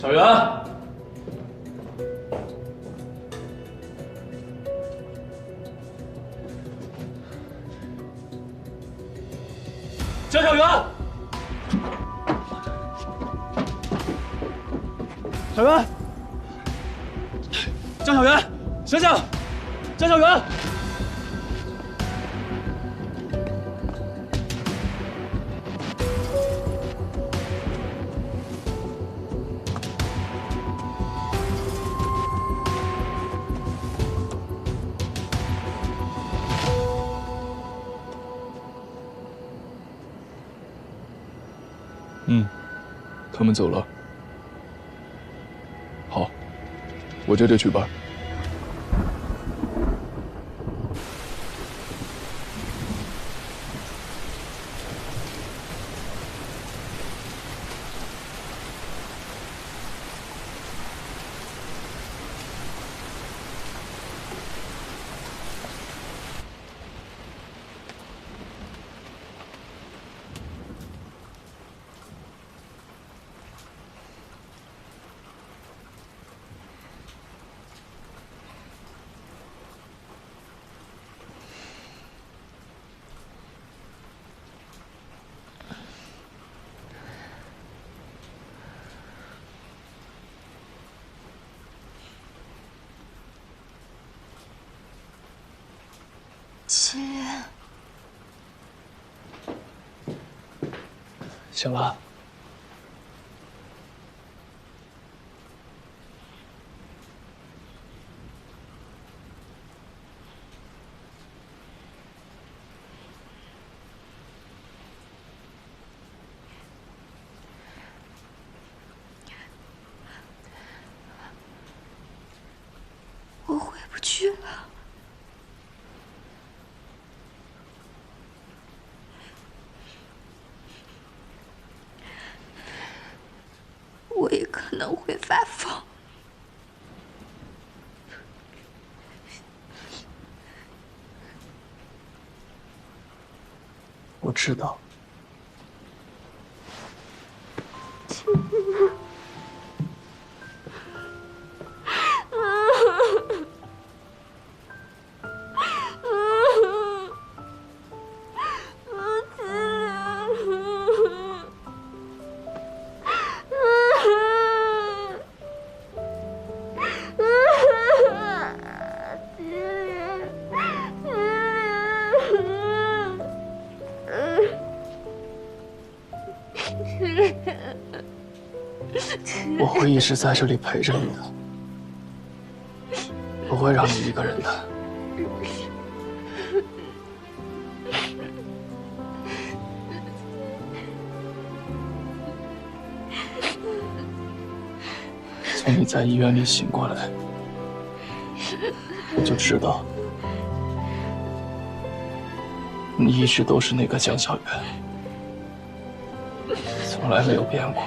小袁，江小袁，小袁，江小袁，醒醒，江小袁。 他们走了。好，我这就去办。秦莲，醒了。我回不去了。 我也可能会发疯。我知道。我会一直在这里陪着你的，不会让你一个人的。从你在医院里醒过来，我就知道，你一直都是那个江小媛，从来没有变过。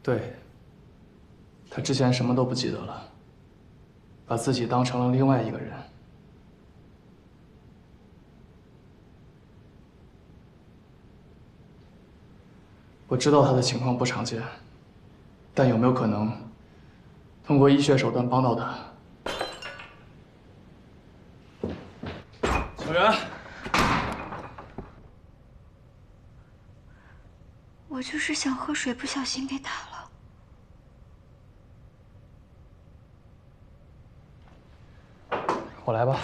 对，他之前什么都不记得了，把自己当成了另外一个人。我知道他的情况不常见，但有没有可能通过医学手段帮到他？小袁，我就是想喝水，不小心给打了。 我来吧。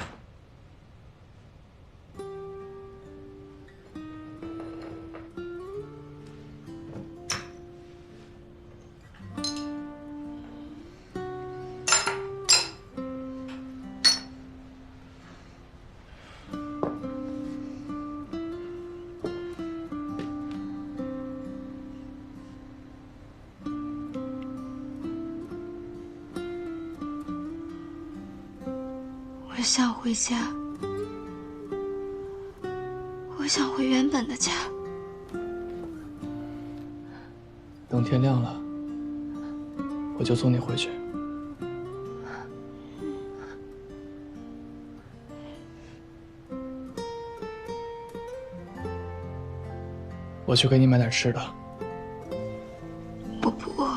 想回家，我想回原本的家。等天亮了，我就送你回去。我去给你买点吃的。我不饿。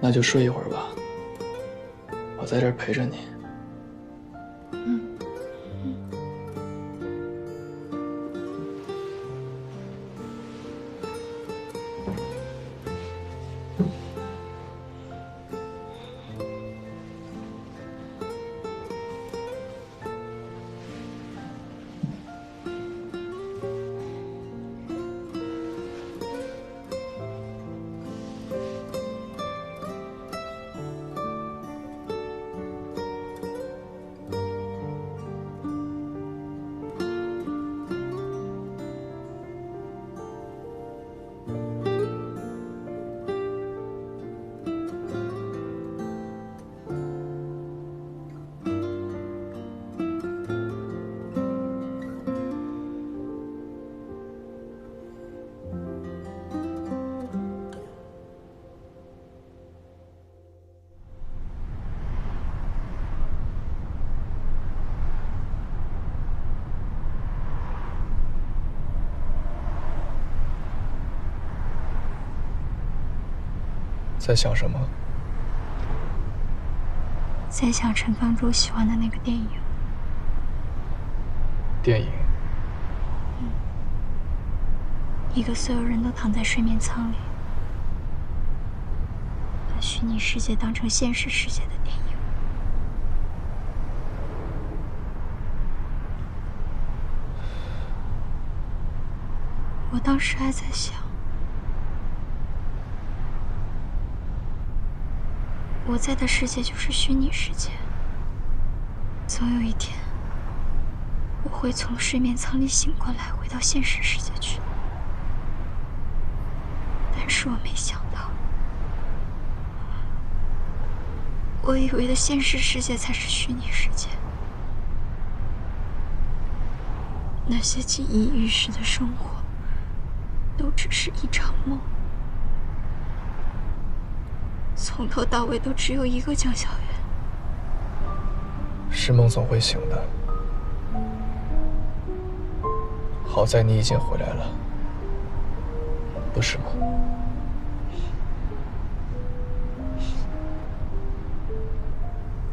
那就睡一会儿吧，我在这儿陪着你。在想什么？在想陈方舟喜欢的那个电影。电影。一个所有人都躺在睡眠舱里，把虚拟世界当成现实世界的电影。我当时还在想，我在的世界就是虚拟世界，总有一天，我会从睡眠舱里醒过来，回到现实世界去。但是我没想到，我以为的现实世界才是虚拟世界。那些锦衣玉食的生活，都只是一场梦。从头到尾都只有一个江小媛。是梦总会醒的。好在你已经回来了，不是吗？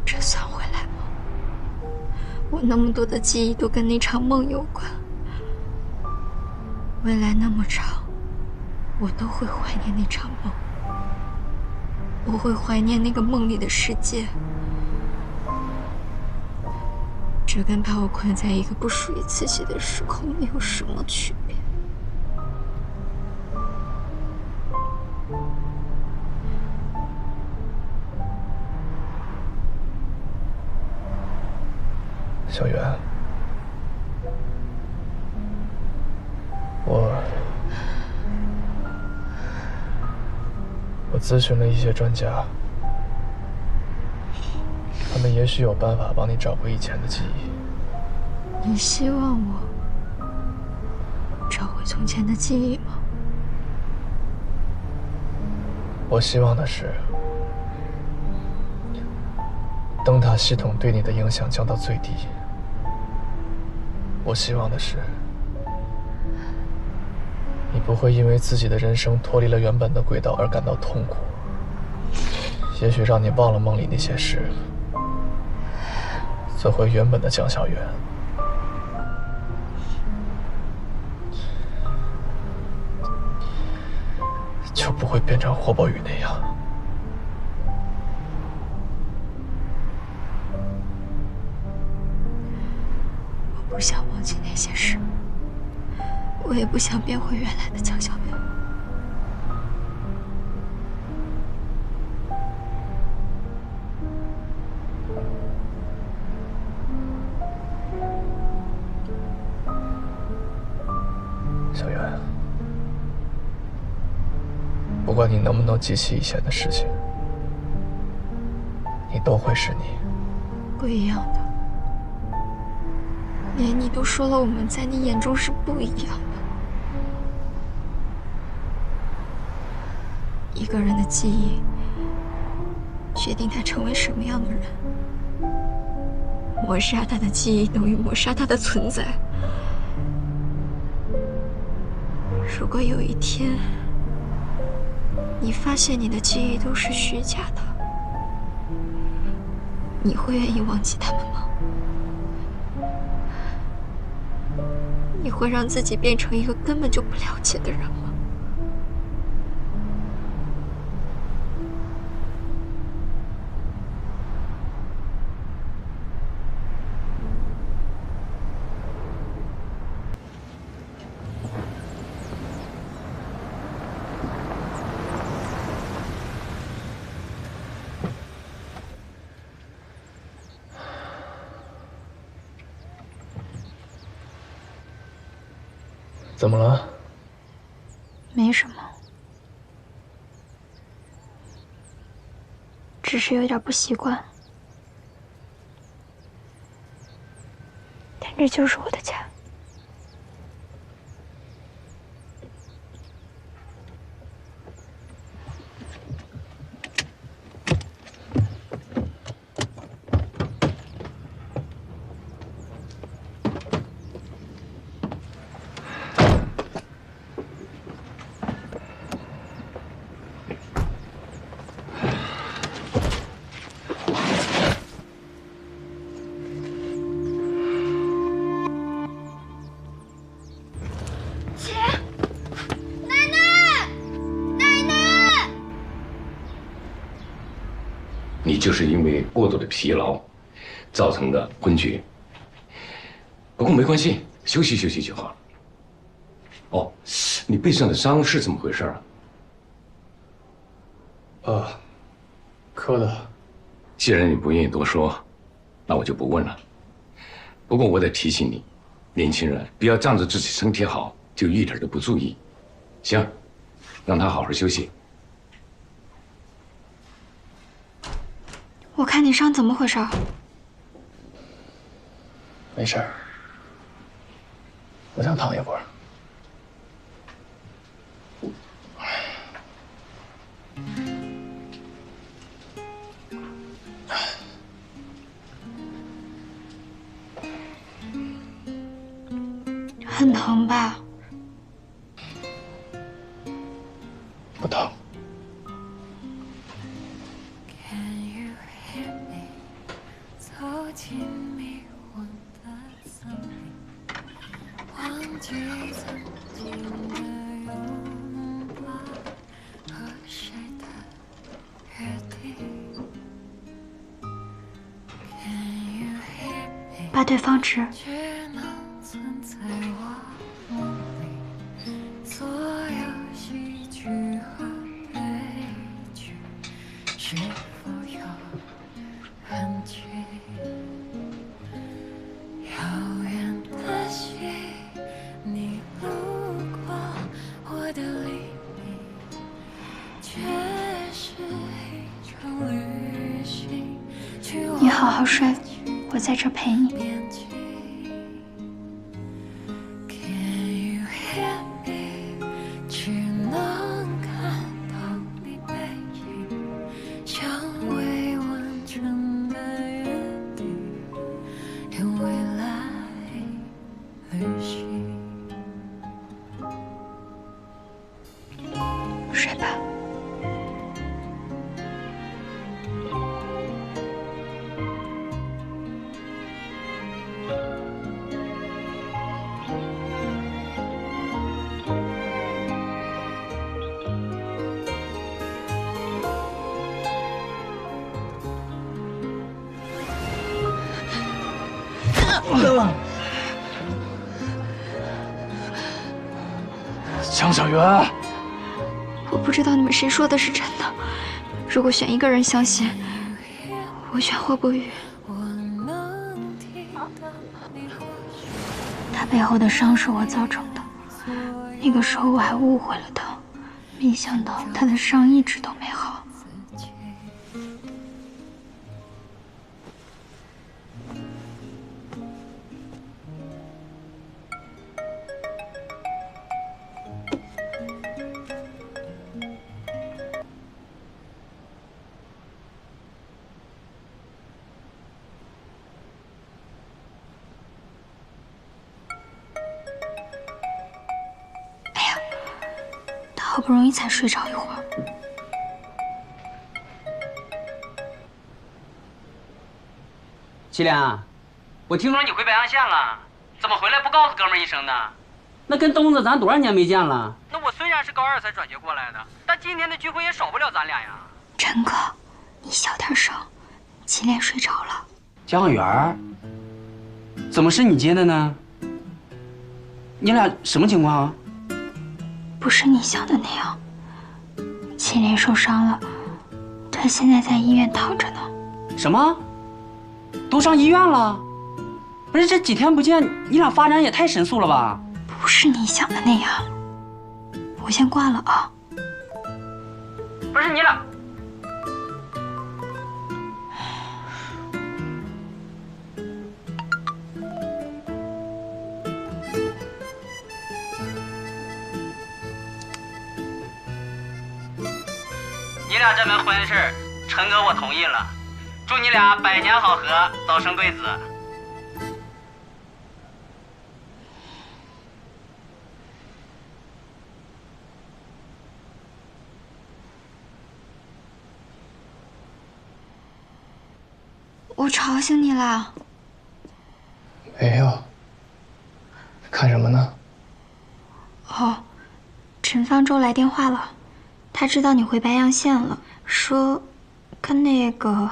这算回来吗？我那么多的记忆都跟那场梦有关。未来那么长，我都会怀念那场梦。我会怀念那个梦里的世界。这跟把我困在一个不属于自己的时空没有什么区别。小袁，我咨询了一些专家，他们也许有办法帮你找回以前的记忆。你希望我找回从前的记忆吗？我希望的是，灯塔系统对你的影响降到最低。我希望的是，你不会因为自己的人生脱离了原本的轨道而感到痛苦。也许让你忘了梦里那些事，做回原本的江小媛。就不会变成霍宝宇那样。我不想忘记那些事，我也不想变回原来的江小苗。小袁，不管你能不能记起以前的事情，你都会是你。不一样的。连你都说了，我们在你眼中是不一样的。一个人的记忆决定他成为什么样的人，抹杀他的记忆等于抹杀他的存在。如果有一天你发现你的记忆都是虚假的，你会愿意忘记他们吗？你会让自己变成一个根本就不了解的人吗？怎么了？没什么，只是有点不习惯。但这就是我的家。你就是因为过度的疲劳造成的昏厥，不过没关系，休息休息就好了。哦，你背上的伤是怎么回事啊？磕的。既然你不愿意多说，那我就不问了。不过我得提醒你，年轻人不要仗着自己身体好就一点都不注意。行，让他好好休息。我看你伤怎么回事？没事儿，我想躺一会儿。很疼吧？不疼。把对方指。你好好睡，我在这陪你。睡吧。江小媛，我不知道你们谁说的是真的。如果选一个人相信，我选霍博宇。他背后的伤是我造成的，那个时候我还误会了他，没想到他的伤一直都没好。好不容易才睡着一会儿。祁良，我听说你回白洋县了，怎么回来不告诉哥们儿一声呢？那跟东子咱多少年没见了？那我虽然是高二才转学过来的，但今天的聚会也少不了咱俩呀。陈哥，你小点声，祁连睡着了。江源，怎么是你接的呢？你俩什么情况啊？不是你想的那样，祁连受伤了，他现在在医院躺着呢。什么？都上医院了？不是这几天不见，你俩发展也太神速了吧？不是你想的那样，我先挂了啊。不是你俩。你俩这门婚事，陈哥我同意了，祝你俩百年好合，早生贵子。我吵醒你了？没有。看什么呢？哦，陈方舟来电话了。他知道你回白洋县了，说跟那个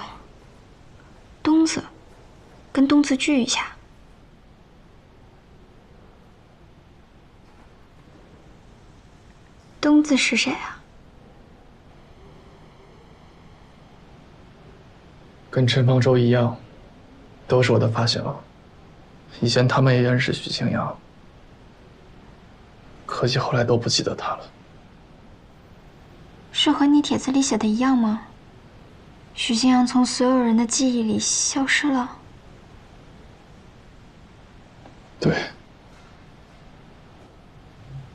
东子聚一下。东子是谁啊？跟陈方舟一样，都是我的发小。以前他们也认识许清扬，可惜后来都不记得他了。是和你帖子里写的一样吗？许清扬从所有人的记忆里消失了。对。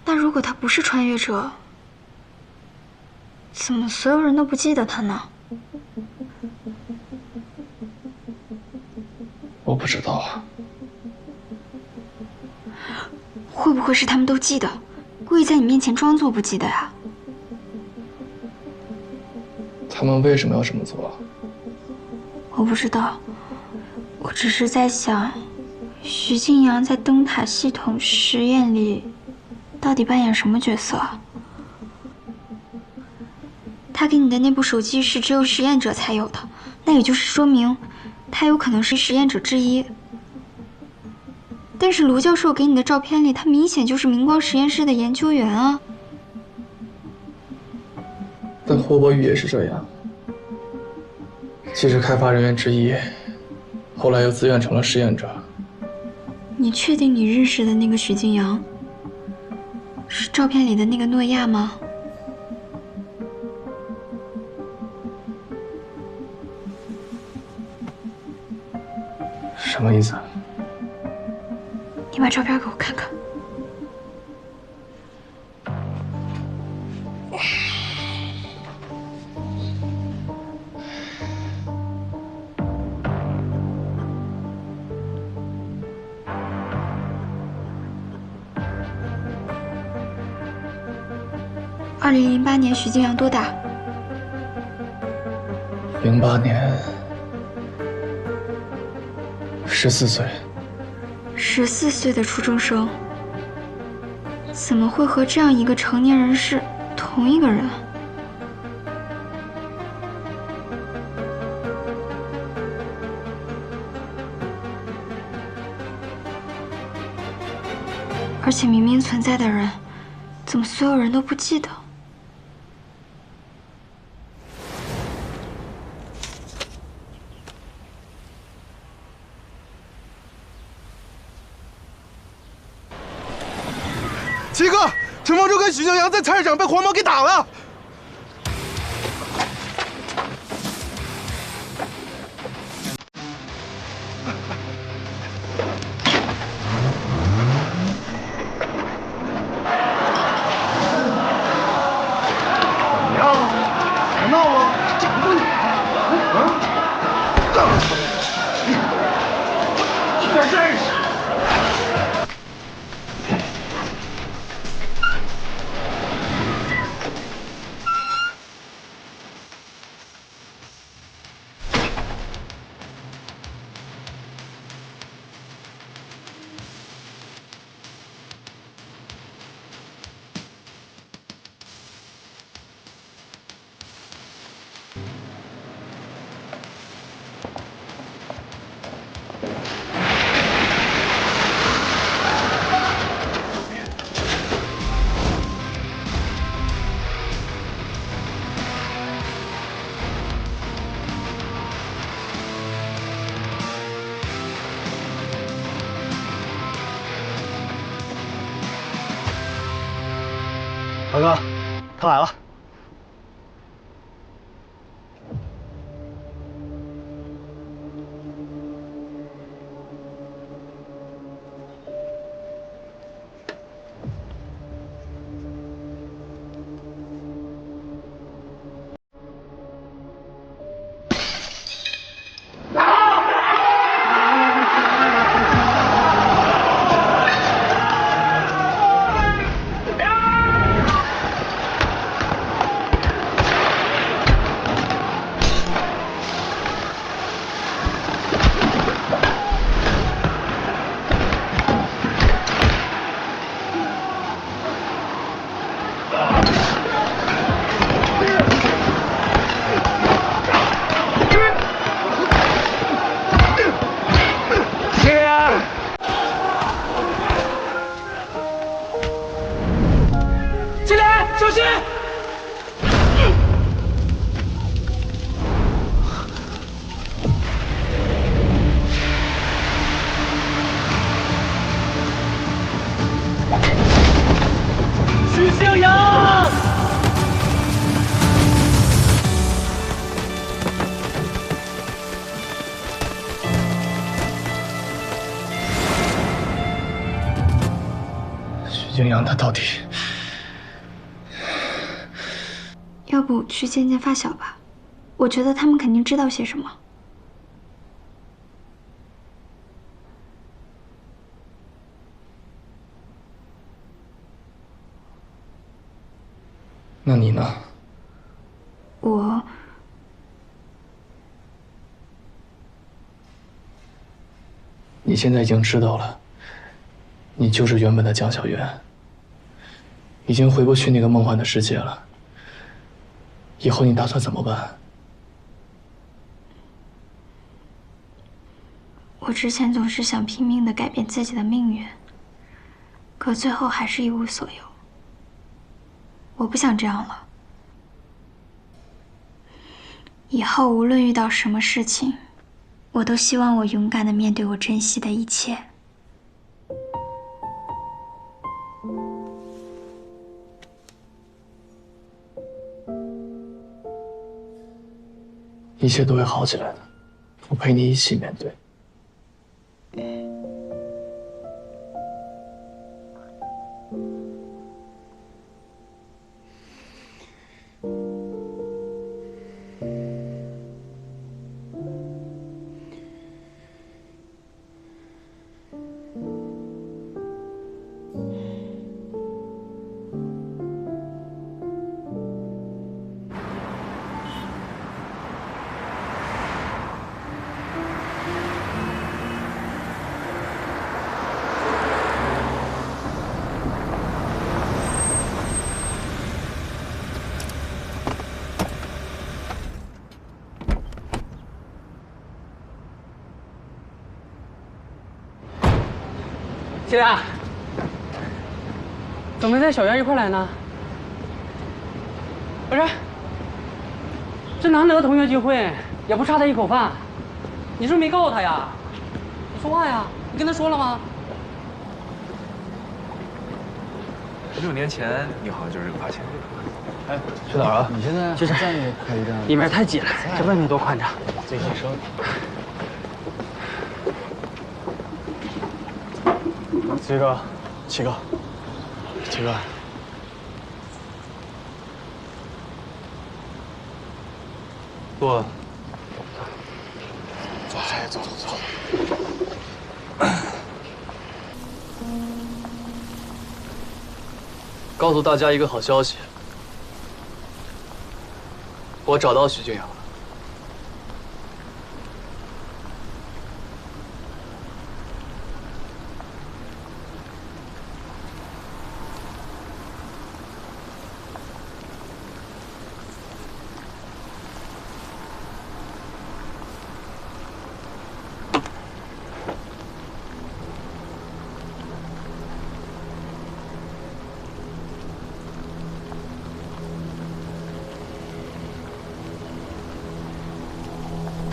那如果他不是穿越者，怎么所有人都不记得他呢？我不知道。会不会是他们都记得，故意在你面前装作不记得呀？他们为什么要这么做？我不知道，我只是在想，徐静阳在灯塔系统实验里到底扮演什么角色？他给你的那部手机是只有实验者才有的，那也就是说明他有可能是实验者之一。但是卢教授给你的照片里，他明显就是明光实验室的研究员啊。但霍博宇也是这样，既是开发人员之一，后来又自愿成了实验者。你确定你认识的那个许静阳是照片里的那个诺亚吗？什么意思？你把照片给我看看。2008年许静阳多大？08年，14岁。14岁的初中生，怎么会和这样一个成年人是同一个人？而且明明存在的人，怎么所有人都不记得？七哥，陈方舟跟许敬阳在菜市场被黄毛给打了。大哥，他来了。许敬阳他到底……要不去见见发小吧，我觉得他们肯定知道些什么。那你呢？你现在已经知道了，你就是原本的江小媛，已经回不去那个梦幻的世界了。以后你打算怎么办？我之前总是想拼命的改变自己的命运，可最后还是一无所有。我不想这样了。以后无论遇到什么事情，我都希望我勇敢的面对我珍惜的一切。一切都会好起来的，我陪你一起面对。谢亮，怎么没带小袁一块来呢？不是，这难得同学聚会，也不差他一口饭，你是不是没告诉他呀？你说话呀！你跟他说了吗？6年前你好像就是这个发型。哎，去哪儿啊？你现在就是再开一站，里面太挤了，这外面多宽敞。自己提升。七哥，七哥，七哥，坐。走，走走走。告诉大家一个好消息，我找到徐静阳了。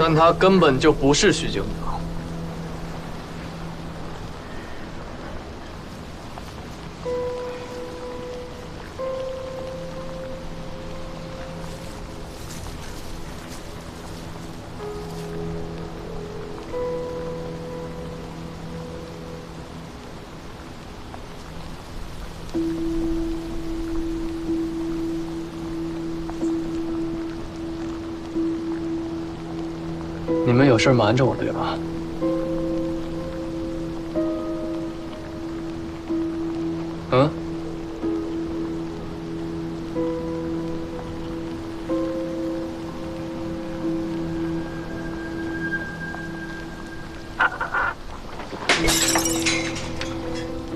但他根本就不是徐静阳。你们有事瞒着我，对吧？嗯？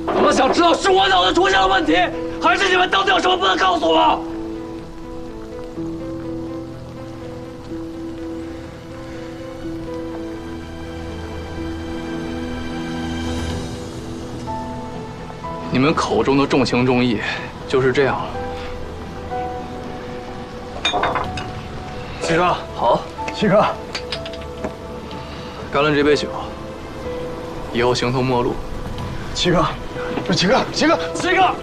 我们想知道是我脑子出现了问题，还是你们到底有什么不能告诉我？你们口中的重情重义，就是这样了。七哥，好，七哥，干了这杯酒，以后形同陌路。七哥，不是七哥，七哥，七哥，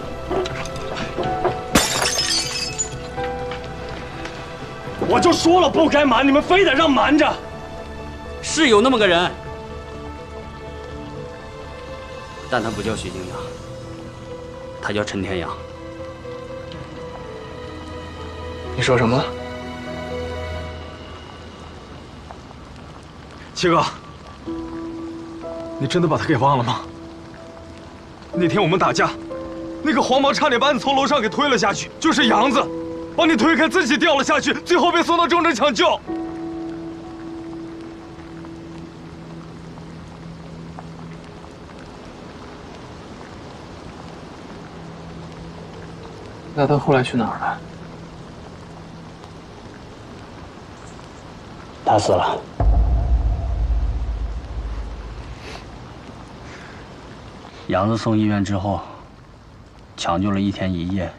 我就说了不该瞒，你们非得让瞒着。是有那么个人，但他不叫徐静阳。他叫陈天阳。你说什么？七哥，你真的把他给忘了吗？那天我们打架，那个黄毛差点把你从楼上给推了下去，就是杨子，把你推开，自己掉了下去，最后被送到重症抢救。那他后来去哪儿了？他死了。杨子送医院之后，抢救了1天1夜，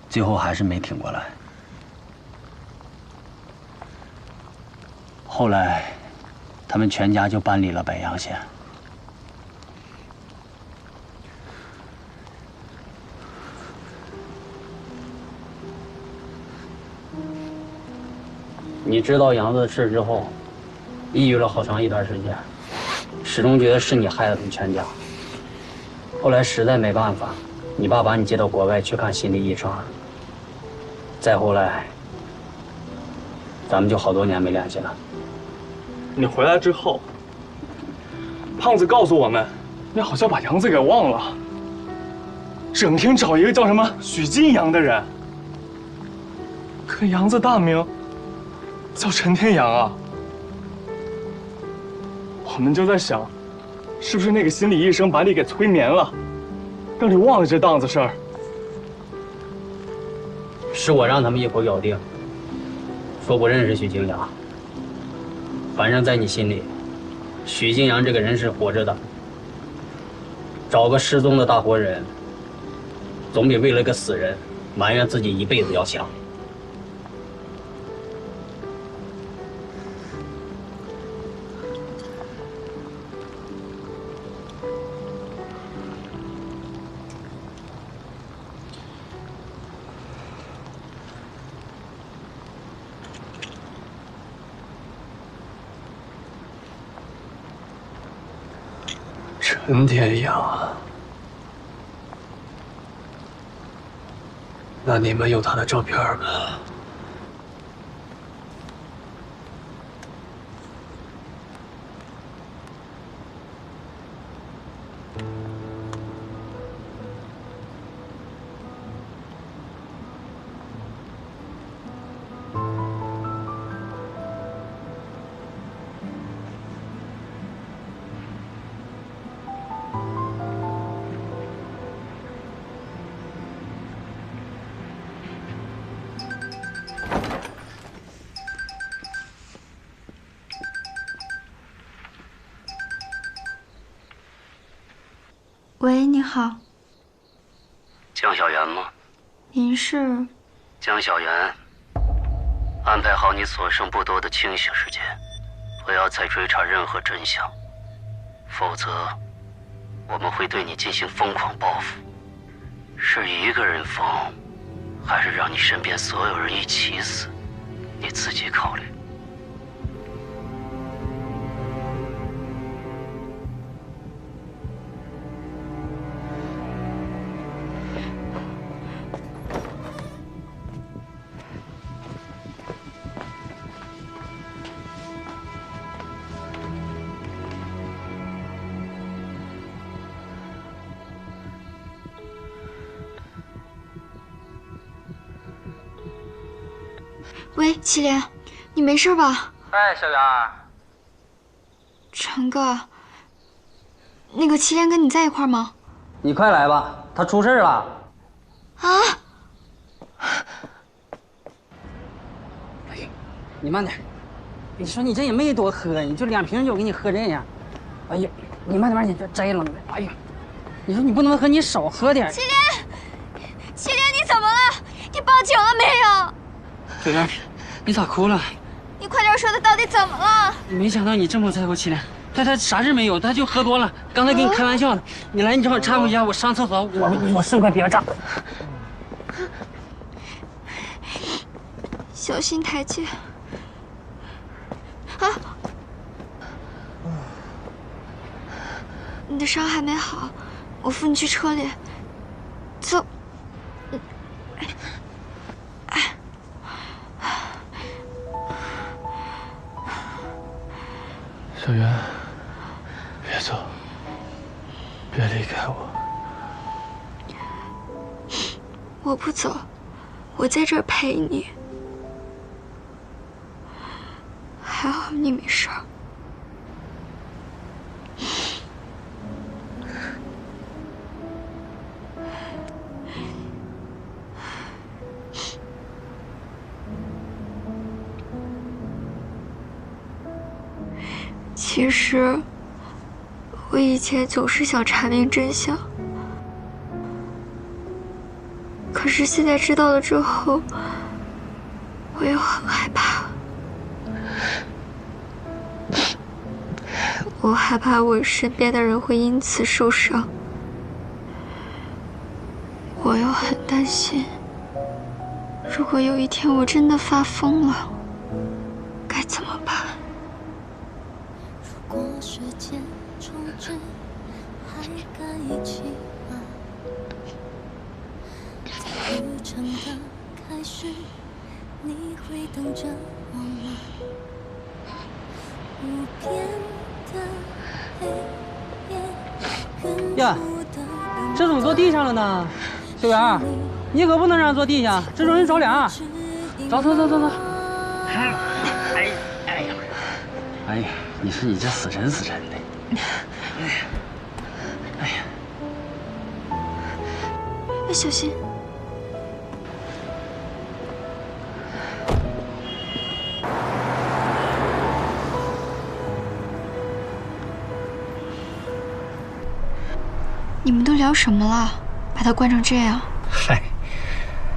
最后还是没挺过来。后来，他们全家就搬离了白洋县。你知道杨子的事之后，抑郁了好长一段时间，始终觉得是你害了他们全家。后来实在没办法，你爸把你接到国外去看心理医生。再后来，咱们就好多年没联系了。你回来之后，胖子告诉我们，你好像把杨子给忘了，整天找一个叫什么许晋阳的人。可杨子大名叫陈天阳啊，我们就在想，是不是那个心理医生把你给催眠了，让你忘了这档子事儿？是我让他们一口咬定，说不认识许静阳。反正在你心里，许静阳这个人是活着的。找个失踪的大活人，总比为了个死人埋怨自己一辈子要强。陈天阳，那你们有他的照片吗？喂，你好，江小媛吗？您是？江小媛，安排好你所剩不多的清醒时间，不要再追查任何真相，否则我们会对你进行疯狂报复。是一个人疯，还是让你身边所有人一起死，你自己考虑。喂，祁连，你没事吧？哎，小媛，陈哥，那个祁连跟你在一块吗？你快来吧，他出事了。啊！哎呀，你慢点。你说你这也没多喝，你就2瓶酒给你喝这样。哎呀，你慢点慢点，这摘了。哎呀，你说你不能喝，你少喝点。祁连，祁连，你怎么了？你报警了没有？小媛，你咋哭了？你快点说，他到底怎么了？没想到你这么在乎祁连，他啥事没有，他就喝多了。刚才跟你开玩笑的。你来，你正好搀回家，我上厕所，我剩块别炸。小心台阶。啊！你的伤还没好，我扶你去车里。走。小媛，别走，别离开我。我不走，我在这儿陪你。还好你没事儿。其实，我以前总是想查明真相，可是现在知道了之后，我又很害怕。我害怕我身边的人会因此受伤，我又很担心，如果有一天我真的发疯了，该怎么办？如果时间重置，还敢一起吗？在旅程的开始，你会等着我吗？无边的黑夜，呀，这怎么坐地上了呢？小媛，你可不能让人坐地下，这容易着凉。走。哎呀，你说你这死沉的。哎呀，小心。你们都聊什么了？把他关成这样。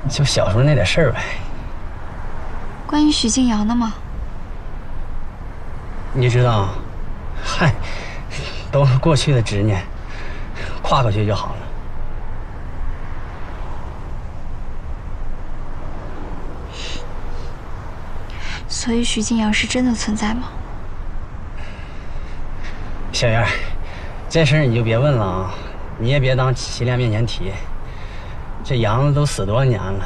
就小时候那点事儿呗。关于许静阳的吗？你知道，嗨，都是过去的执念，跨过去就好了。所以许静阳是真的存在吗？小燕，这事儿你就别问了啊，你也别当祁连面前提。这杨子都死多少年了，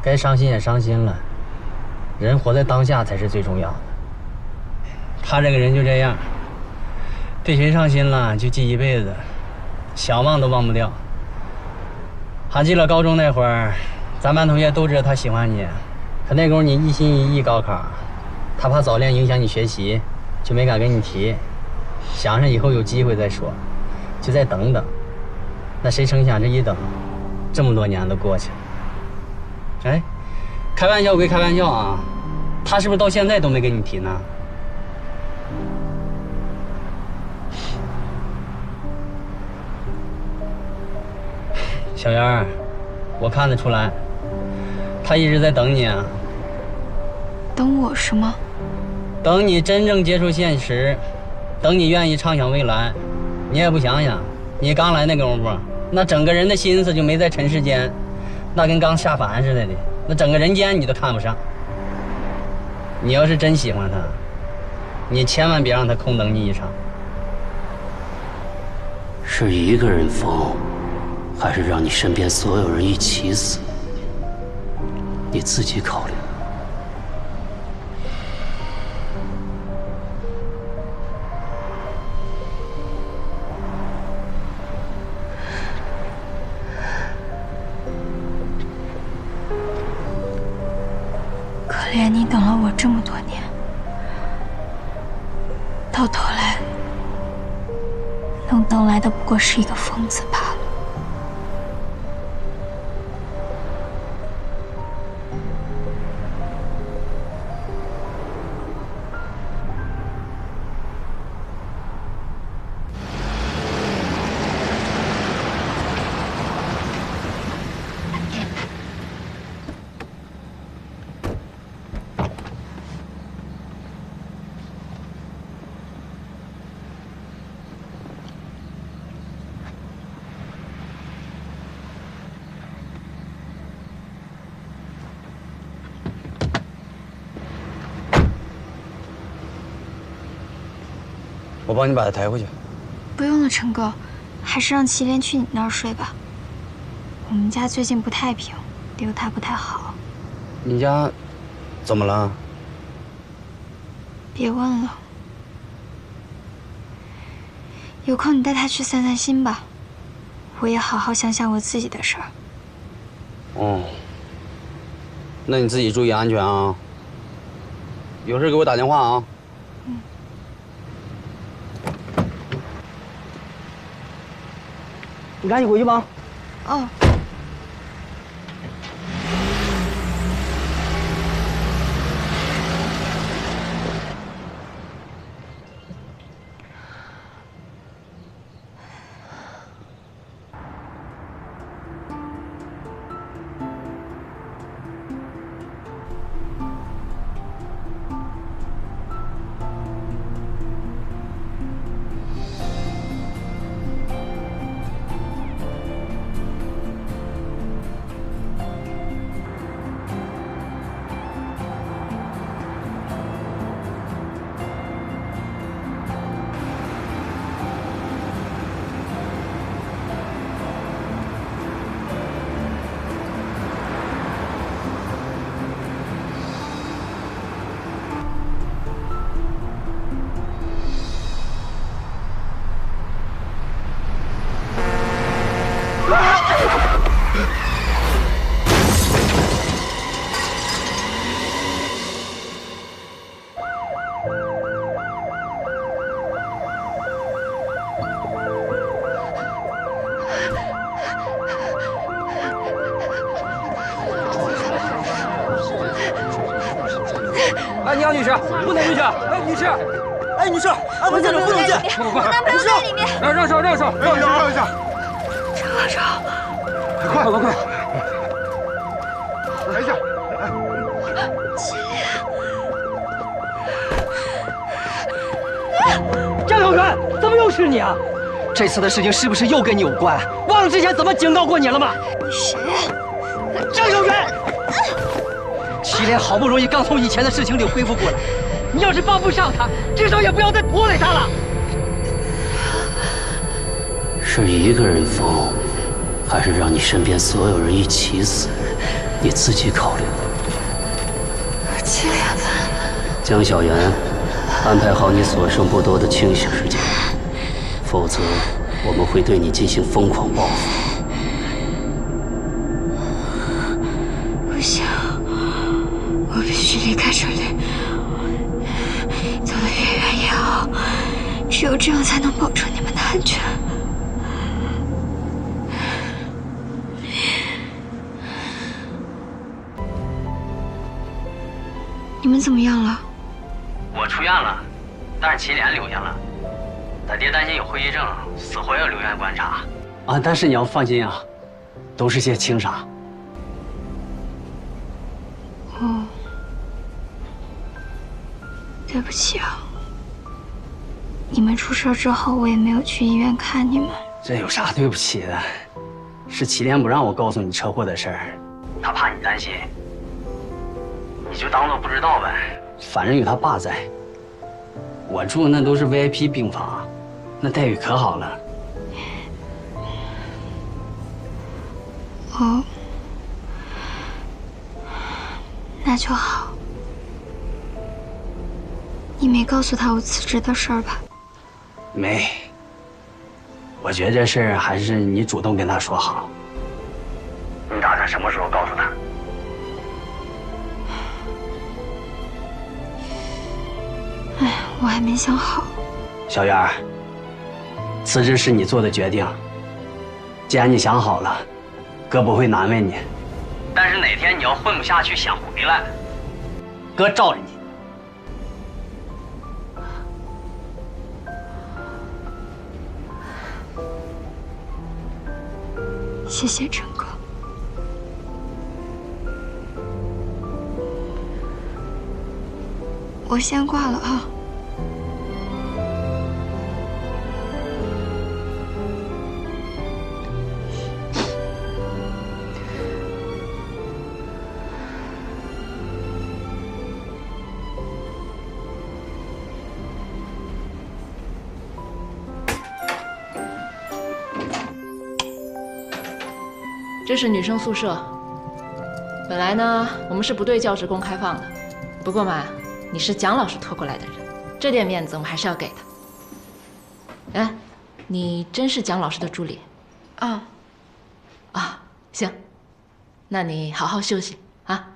该伤心也伤心了。人活在当下才是最重要的。他这个人就这样，对谁上心了就记一辈子，想忘都忘不掉。还记得高中那会儿，咱班同学都知道他喜欢你，可那时候你一心一意高考，他怕早恋影响你学习，就没敢跟你提，想着以后有机会再说，就再等等。那谁成想这一等，这么多年都过去了。哎，开玩笑归开玩笑啊，他是不是到现在都没跟你提呢？小袁儿，我看得出来，他一直在等你啊。等我是吗？等你真正接触现实，等你愿意畅想未来。你也不想想，你刚来那功夫，那整个人的心思就没在尘世间，那跟刚下凡似的，那整个人间你都看不上。你要是真喜欢他，你千万别让他空等你一场。是一个人疯，还是让你身边所有人一起死？你自己考虑。可怜你等了我这么多年，到头来能等来的不过是一个疯子罢了。我帮你把他抬回去。不用了，陈哥，还是让祁连去你那儿睡吧。我们家最近不太平，留他不太好。你家怎么了？别问了，有空你带他去散散心吧。我也好好想想我自己的事儿。哦，那你自己注意安全啊。有事给我打电话啊。你赶紧回去吧。哦。哎，你好，女士，不能进去。哎，女士，哎，女士，安全站长不能进。我男朋友在里面。让手，让手，让一下。陈科长，快！是你啊！这次的事情是不是又跟你有关？忘了之前怎么警告过你了吗？谁？张小元！祁连好不容易刚从以前的事情里恢复过来，你要是帮不上他，至少也不要再拖累他了。是一个人疯，还是让你身边所有人一起死？你自己考虑。祁连，江小媛，安排好你所剩不多的清醒时间，否则我们会对你进行疯狂报复。不行，我必须离开这里，走得越远越好，只有这样才能保证你们的安全。你们怎么样了？我出院了，但是祁连留下了。他爹担心有后遗症，死活要留院观察。啊，但是你要放心啊，都是些轻伤。哦，对不起啊，你们出事之后，我也没有去医院看你们。这有啥对不起的？是祁连不让我告诉你车祸的事儿，他怕你担心。你就当做不知道呗，反正有他爸在。我住的那都是 VIP 病房，那待遇可好了。哦，那就好。你没告诉他我辞职的事儿吧？没。我觉得这事儿还是你主动跟他说好。你打算什么时候告诉他？哎，我还没想好。小媛，辞职是你做的决定。既然你想好了，哥不会难为你。但是哪天你要混不下去想回来，哥罩着你。谢谢陈哥。我先挂了啊。这是女生宿舍。本来呢，我们是不对教职工开放的，不过嘛，你是蒋老师托过来的人，这点面子我们还是要给的。哎，你真是蒋老师的助理？啊。啊，行，那你好好休息啊。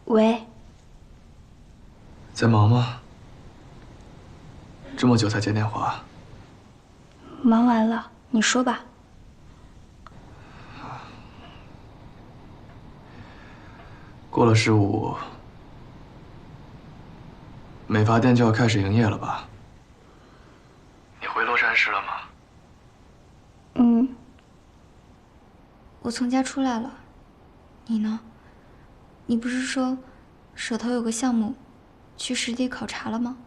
喂，在忙吗？这么久才接电话？忙完了，你说吧。过了15，美发店就要开始营业了吧？你回乐山市了吗？嗯，我从家出来了。你呢？你不是说手头有个项目，去实地考察了吗？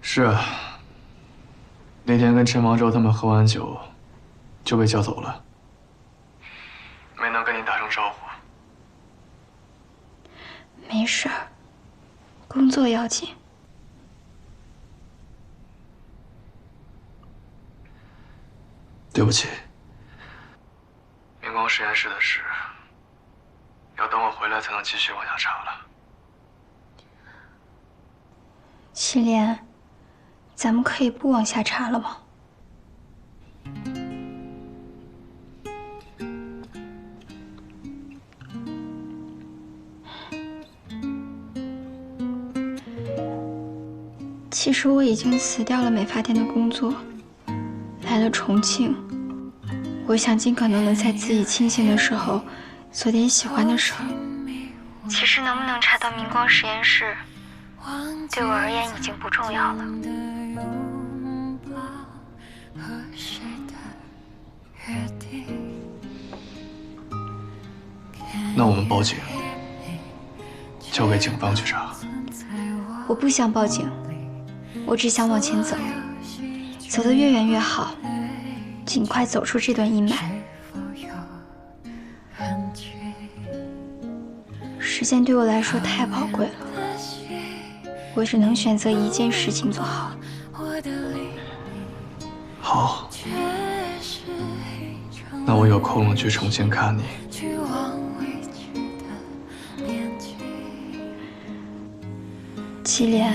是啊，那天跟陈毛周他们喝完酒，就被叫走了，没能跟你打声招呼。没事儿，工作要紧。对不起。明光实验室的事，要等我回来才能继续往下查了。祁连，咱们可以不往下查了吗？其实我已经辞掉了美发店的工作，来了重庆。我想尽可能的在自己清醒的时候做点喜欢的事儿。其实能不能查到明光实验室，对我而言已经不重要了。那我们报警，交给警方去查。我不想报警，我只想往前走，走得越远越好，尽快走出这段阴霾。时间对我来说太宝贵了，我只能选择一件事情做好。好，那我有空了去重庆看你。祁连，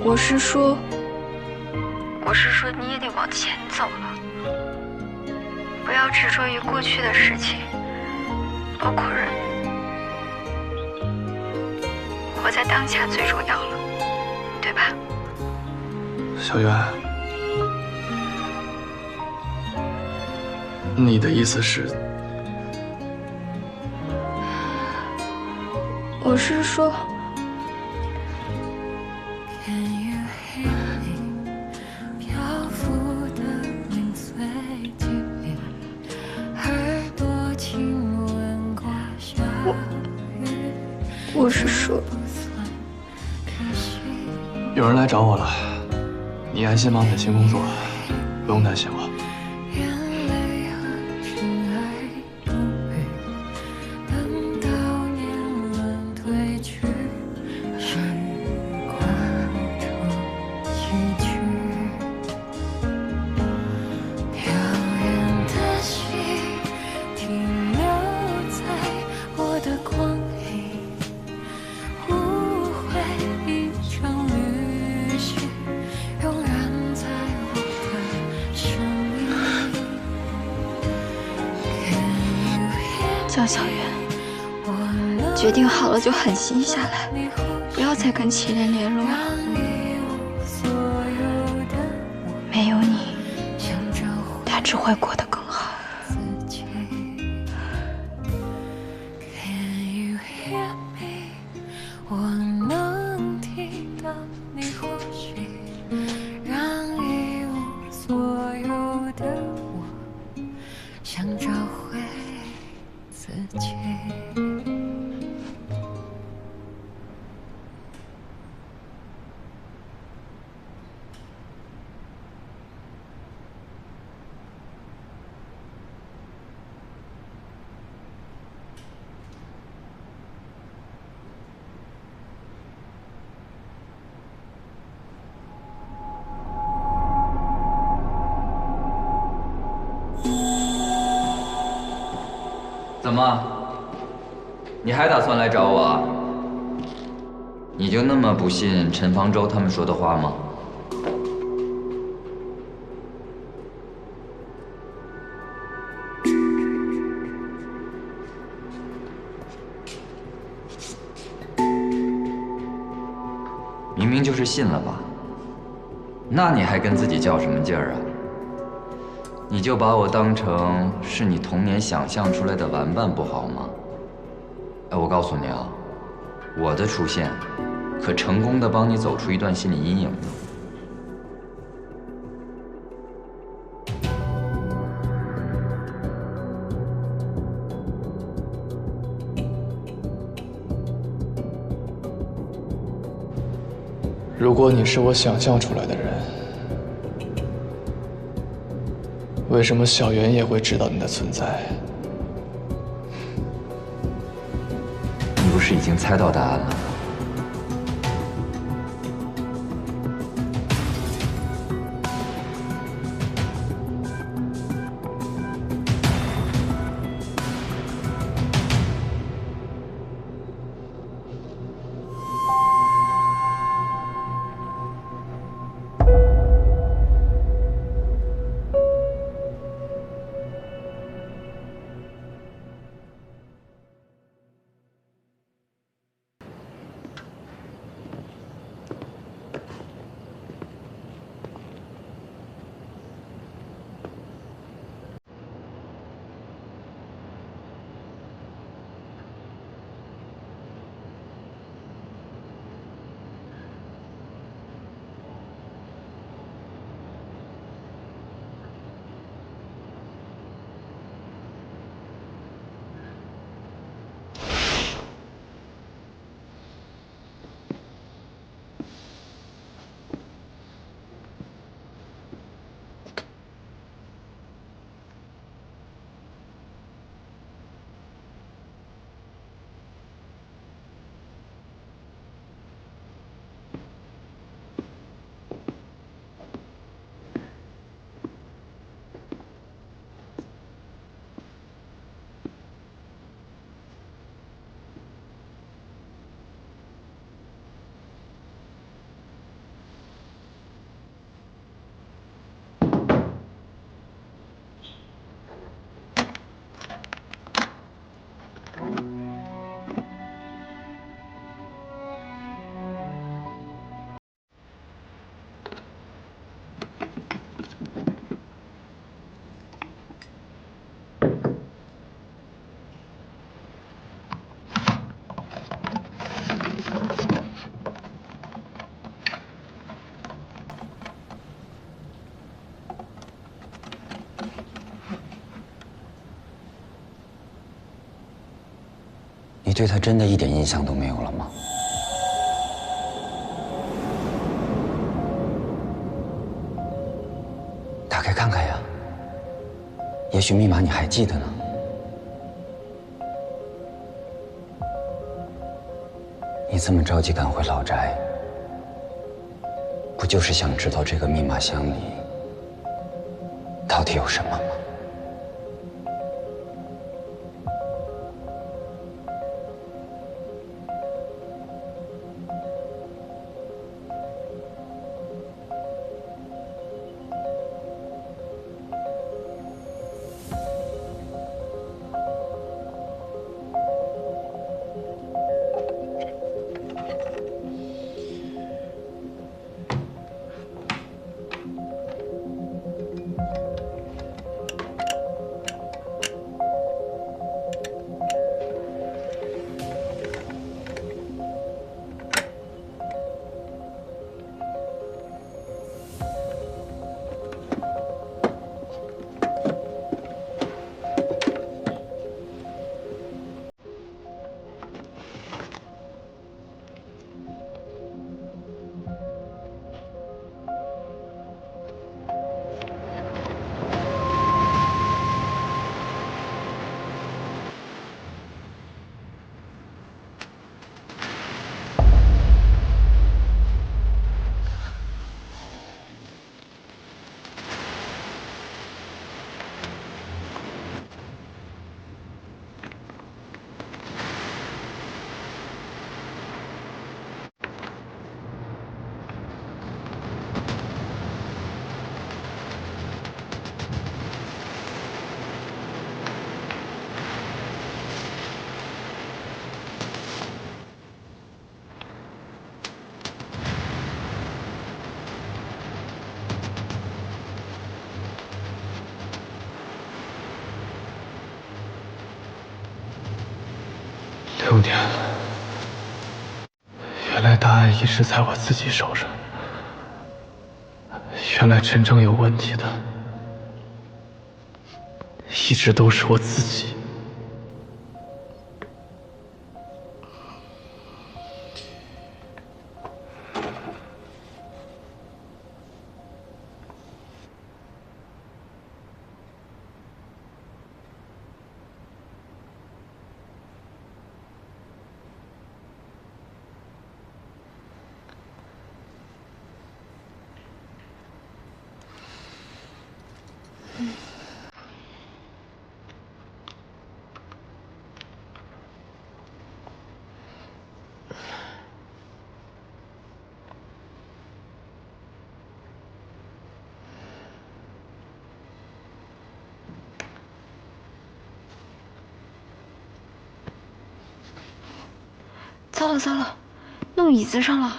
我是说你也得往前走了，不要执着于过去的事情，包括人，活在当下最重要了，对吧？小袁，你的意思是？我是说，我是说，有人来找我了，你安心忙你的新工作，不用担心我。江小媛，决定好了就狠心下来，不要再跟祁连联络了。没有你，他只会过得更好。我能听到你呼吸，让一无所有的我想找回自己。怎么？你还打算来找我啊？你就那么不信陈方舟他们说的话吗？明明就是信了吧？那你还跟自己较什么劲儿啊？你就把我当成是你童年想象出来的玩伴不好吗？哎，我告诉你啊，我的出现可成功的帮你走出一段心理阴影呢。如果你是我想象出来的人，为什么小袁也会知道你的存在？你不是已经猜到答案了吗？对他真的一点印象都没有了吗？打开看看呀，也许密码你还记得呢。你这么着急赶回老宅，不就是想知道这个密码箱里到底有什么吗？ 6年了，原来答案一直在我自己手上。原来真正有问题的，一直都是我自己。糟了糟了，弄椅子上了。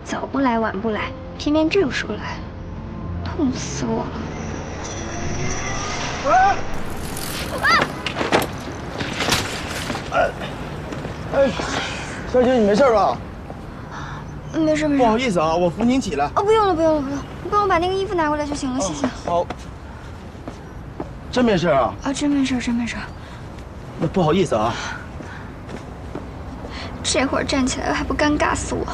早不来晚不来，偏偏这个时候来，痛死我了！哎，小姐，你没事吧？没事没事。不好意思啊，我扶您起来。哦，不用了不用了不用，你帮我把那个衣服拿过来就行了，谢谢。好。真没事啊？啊，真没事真没事。那不好意思啊。这会儿站起来了还不尴尬死我？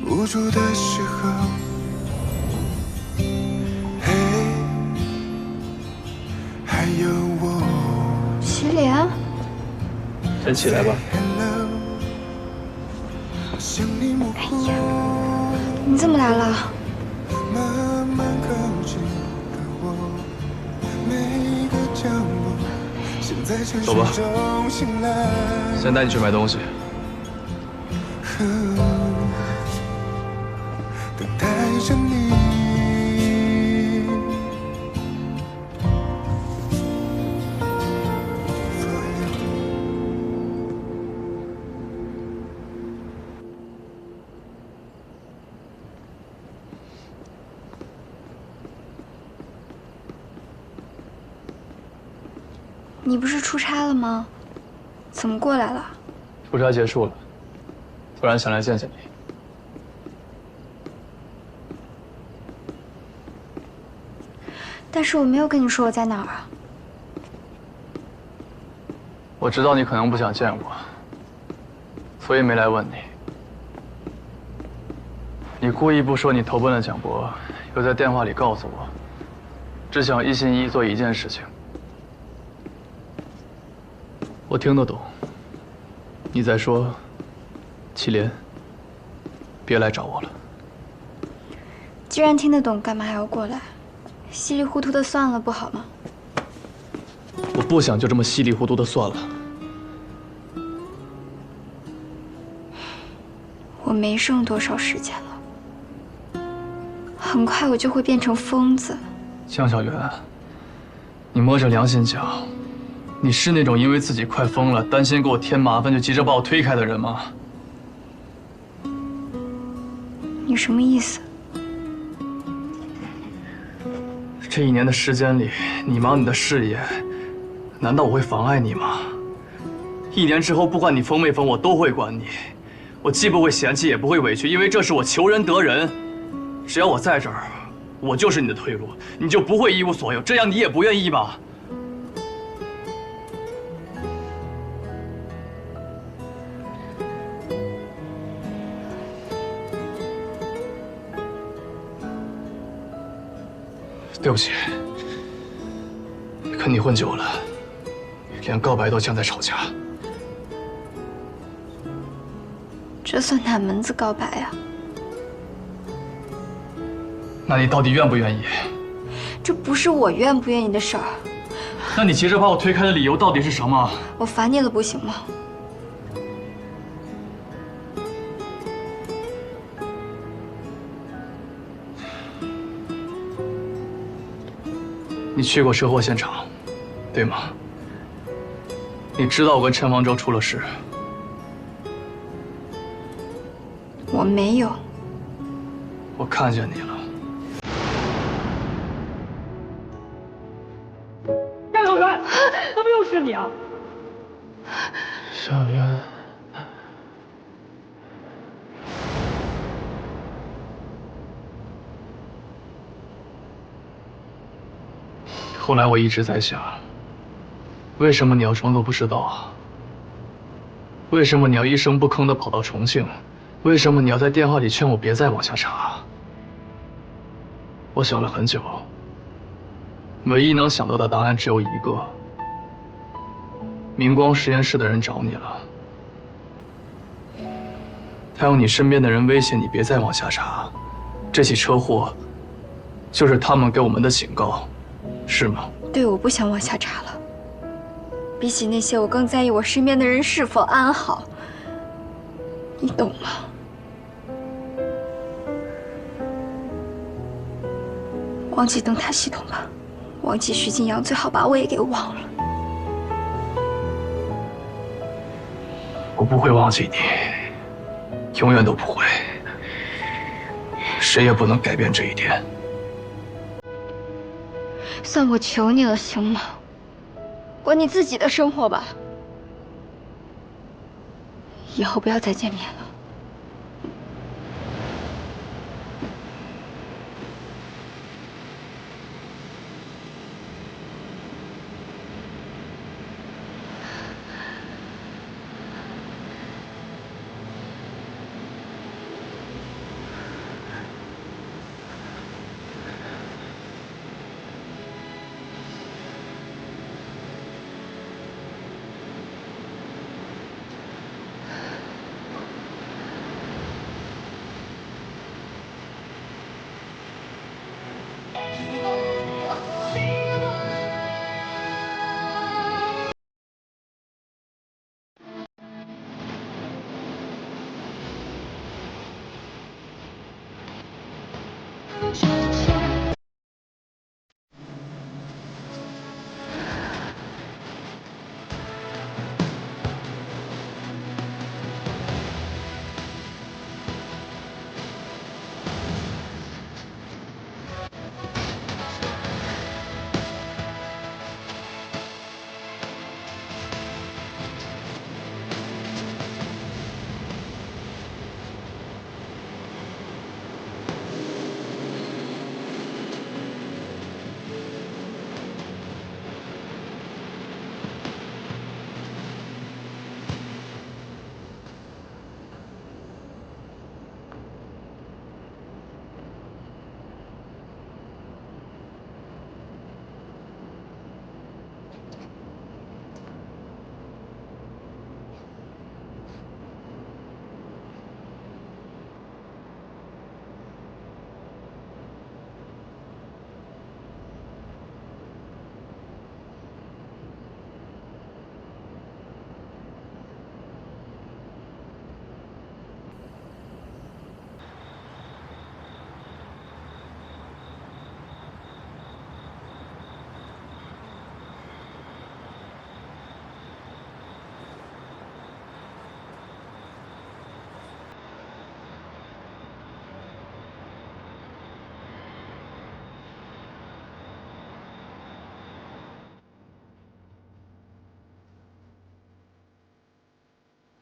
无助的时候，嘿，还有我。洗脸？先起来吧。哎呀，你这么来了？走吧，先带你去买东西。 等待着你，你不是出差了吗？怎么过来了？出差结束了，突然想来见见你。但是我没有跟你说我在哪儿啊。我知道你可能不想见我，所以没来问你。你故意不说你投奔了蒋博，又在电话里告诉我，只想一心一意做一件事情。我听得懂。你在说，祁连，别来找我了。既然听得懂，干嘛还要过来？稀里糊涂的算了，不好吗？我不想就这么稀里糊涂的算了。我没剩多少时间了，很快我就会变成疯子。江小媛，你摸着良心讲，你是那种因为自己快疯了，担心给我添麻烦就急着把我推开的人吗？你什么意思？这1年的时间里，你忙你的事业，难道我会妨碍你吗？1年之后，不管你疯没疯，我都会管你。我既不会嫌弃，也不会委屈，因为这是我求人得人。只要我在这儿，我就是你的退路，你就不会一无所有。这样你也不愿意吧？对不起，跟你混久了，连告白都像在吵架。这算哪门子告白呀？那你到底愿不愿意？这不是我愿不愿意的事儿。那你急着把我推开的理由到底是什么？我烦你了，不行吗？你去过车祸现场，对吗？你知道我跟陈方舟出了事。我没有。我看见你了。江小媛，怎么又是你啊？小媛。后来我一直在想，为什么你要装作不知道啊？为什么你要一声不吭地跑到重庆？为什么你要在电话里劝我别再往下查？我想了很久，唯一能想到的答案只有一个：明光实验室的人找你了，他用你身边的人威胁你别再往下查。这起车祸就是他们给我们的警告。是吗？对，我不想往下查了。比起那些，我更在意我身边的人是否安好。你懂吗？忘记灯塔系统吧，忘记徐静阳，最好把我也给忘了。我不会忘记你，永远都不会。谁也不能改变这一点。算我求你了，行吗？过你自己的生活吧，以后不要再见面了。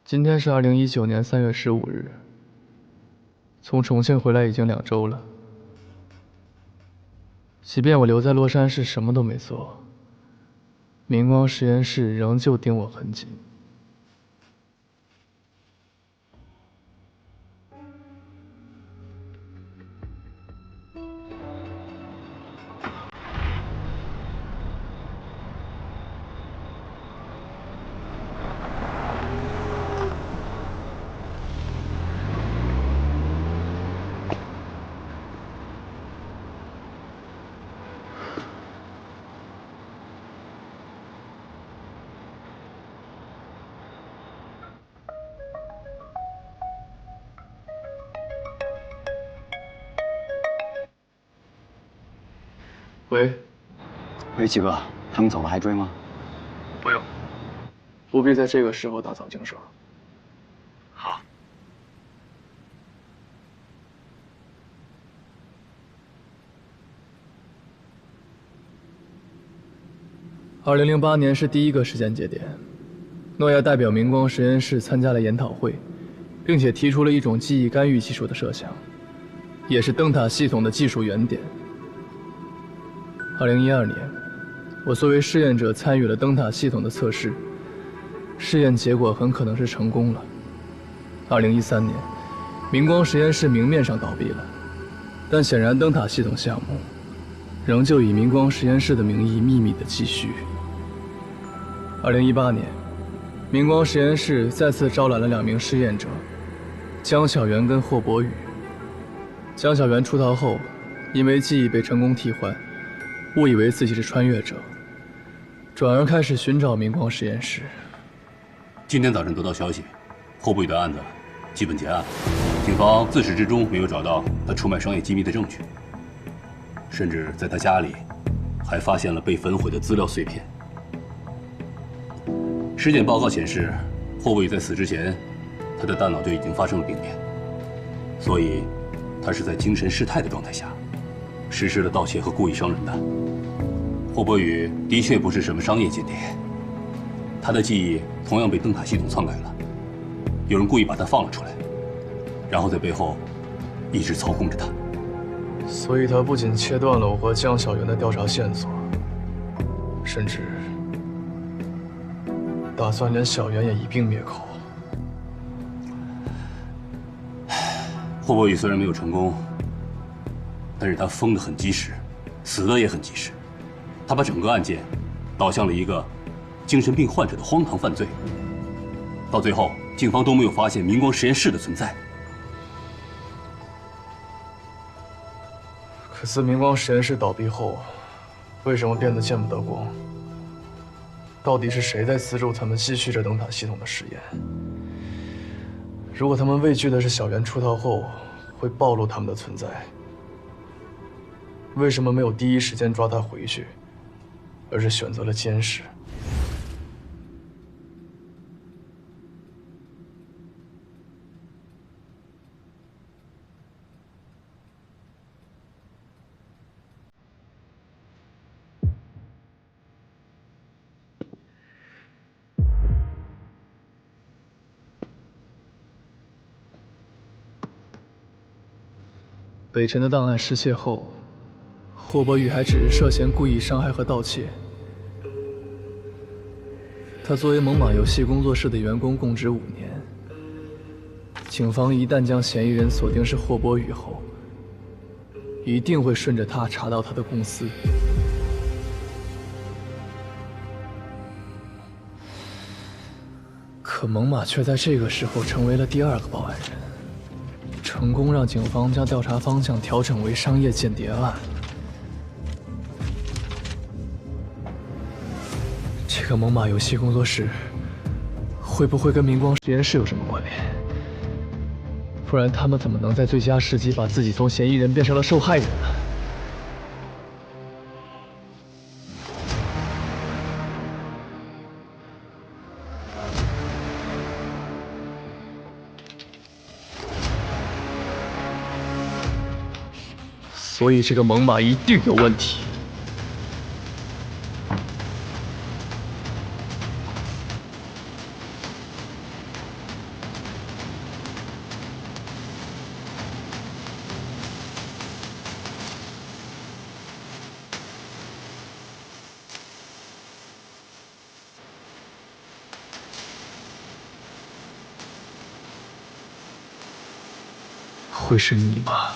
今天是2019年3月15日，从重庆回来已经2周了。即便我留在洛杉矶什么都没做，明光实验室仍旧盯我很紧。喂，几哥，他们走了还追吗？不用，不必在这个时候打草惊蛇。好。2008年是第一个时间节点，诺亚代表明光实验室参加了研讨会，并且提出了一种记忆干预技术的设想，也是灯塔系统的技术原点。2012年，我作为试验者参与了灯塔系统的测试，试验结果很可能是成功了。2013年，明光实验室明面上倒闭了，但显然灯塔系统项目仍旧以明光实验室的名义秘密地继续。2018年，明光实验室再次招揽了2名试验者，江小源跟霍博宇。江小源出逃后，因为记忆被成功替换，误以为自己是穿越者，转而开始寻找明光实验室。今天早晨得到消息，霍博宇的案子基本结案，警方自始至终没有找到他出卖商业机密的证据，甚至在他家里还发现了被焚毁的资料碎片。尸检报告显示，霍博宇在死之前，他的大脑就已经发生了病变，所以他是在精神失态的状态下实施了盗窃和故意伤人的。霍博宇的确不是什么商业间谍，他的记忆同样被灯塔系统篡改了，有人故意把他放了出来，然后在背后一直操控着他。所以他不仅切断了我和江小源的调查线索，甚至打算连小源也一并灭口。霍博宇虽然没有成功，但是他疯得很及时，死得也很及时。他把整个案件导向了一个精神病患者的荒唐犯罪，到最后警方都没有发现明光实验室的存在。可自明光实验室倒闭后，为什么变得见不得光？到底是谁在资助他们继续着灯塔系统的实验？如果他们畏惧的是小源出逃后会暴露他们的存在，为什么没有第一时间抓他回去，而是选择了监视？北辰的档案失窃后，霍博宇还只是涉嫌故意伤害和盗窃。他作为猛犸游戏工作室的员工，供职5年。警方一旦将嫌疑人锁定是霍博宇后，一定会顺着他查到他的公司。可猛犸却在这个时候成为了第2个报案人。成功让警方将调查方向调整为商业间谍案。这个猛犸游戏工作室会不会跟明光实验室有什么关联？不然他们怎么能在最佳时机把自己从嫌疑人变成了受害人呢？所以这个猛犸一定有问题。会是你吗？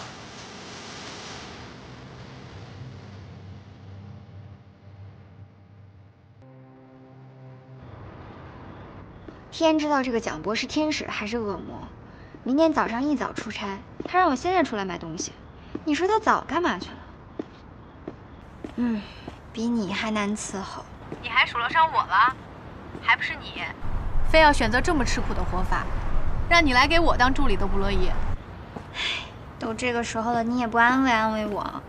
天知道这个蒋波是天使还是恶魔。明天早上一早出差，他让我现在出来买东西。你说他早干嘛去了？比你还难伺候。你还数落上我了？还不是你，非要选择这么吃苦的活法，让你来给我当助理都不乐意。都这个时候了，你也不安慰安慰我？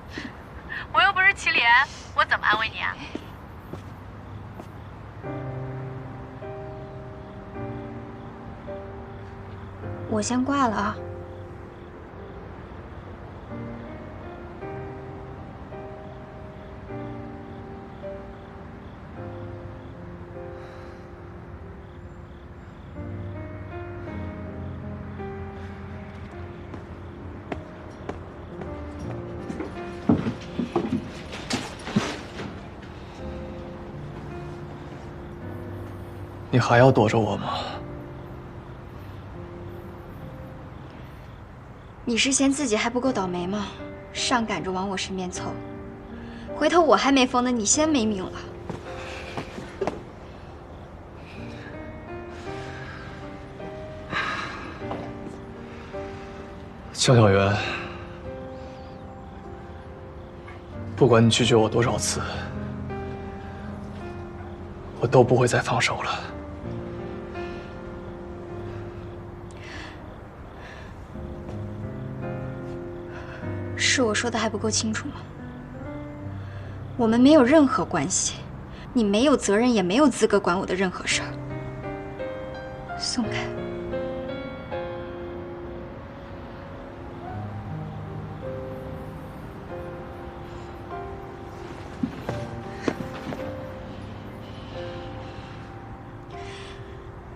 我又不是祁连，我怎么安慰你啊？我先挂了啊。你还要躲着我吗？你是嫌自己还不够倒霉吗？上赶着往我身边凑，回头我还没疯呢，你先没命了。江小媛，不管你拒绝我多少次，我都不会再放手了。是我说的还不够清楚吗？我们没有任何关系，你没有责任，也没有资格管我的任何事儿。松开。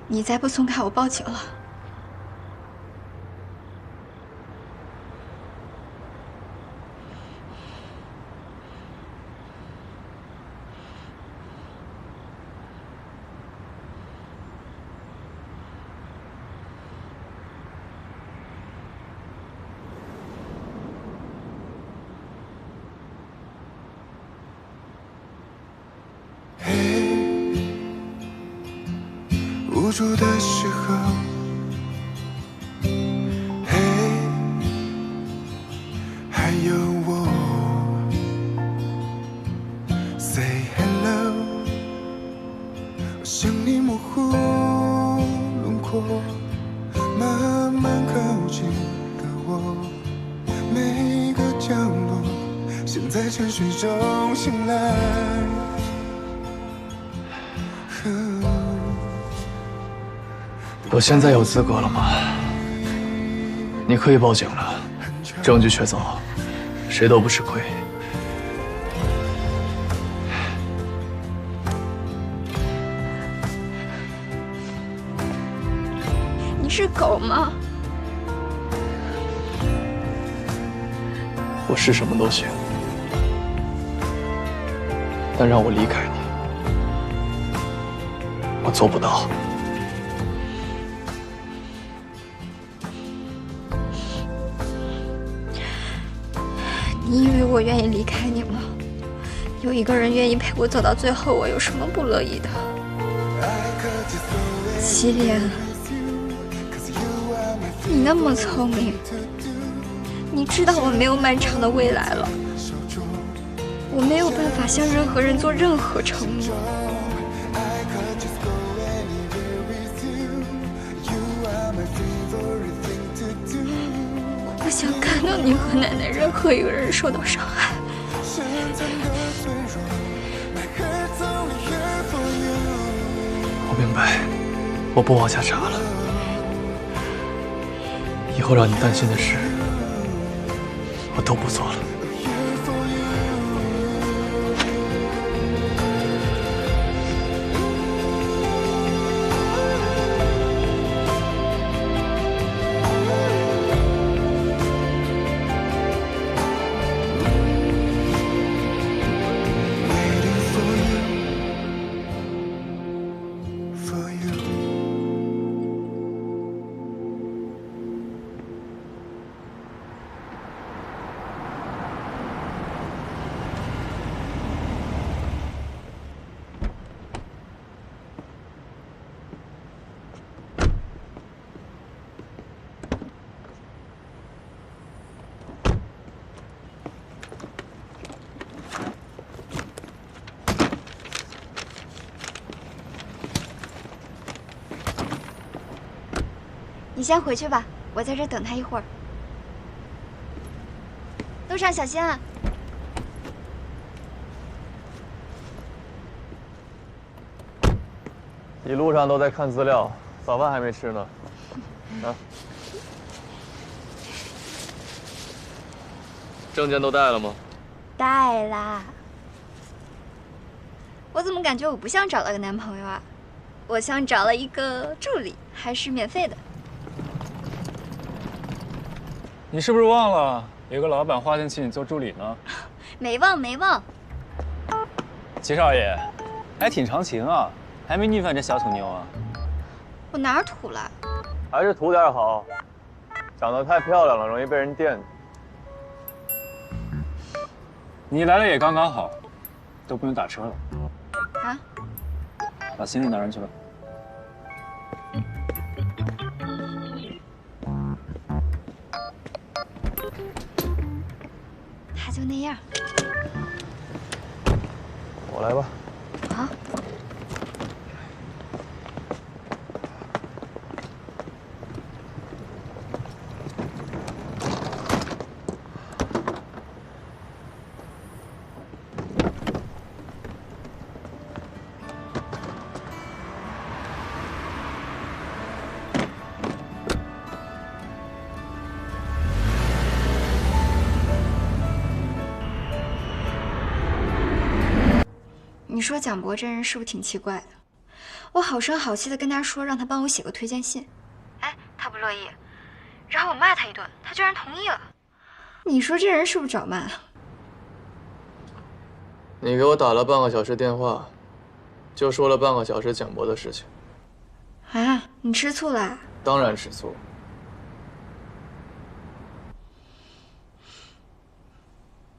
你再不松开，我报警了。无助的时候，嘿，还有我 ，Say hello， 我向你模糊轮廓，慢慢靠近的我，每个角落，现在沉睡中醒来。我现在有资格了吗？你可以报警了，证据确凿，谁都不吃亏。你是狗吗？我是什么都行，但让我离开你，我做不到。你以为我愿意离开你吗？有一个人愿意陪我走到最后，我有什么不乐意的？祁连，你那么聪明，你知道我没有漫长的未来了，我没有办法向任何人做任何承诺。我不想看到你和奶奶任何一个人受到伤害。我明白，我不往下查了。以后让你担心的事，我都不做了。你先回去吧，我在这等他一会儿。路上小心啊！一路上都在看资料，早饭还没吃呢。啊，证件都带了吗？带啦。我怎么感觉我不像找了个男朋友啊？我像找了一个助理，还是免费的。你是不是忘了有个老板花钱请你做助理呢？没忘没忘。齐少爷，还挺长情啊，还没腻烦这小土妞啊？我哪儿土了？还是图点好，长得太漂亮了，容易被人惦记。你来了也刚刚好，都不用打车了。啊？把行李拿上去吧。他就那样。我来吧。好。你说蒋博这人是不是挺奇怪的？我好声好气的跟他说，让他帮我写个推荐信，哎，他不乐意，然后我骂他一顿，他居然同意了。你说这人是不是找骂？你给我打了半个小时电话，就说了半个小时蒋博的事情。啊，你吃醋啦？当然吃醋。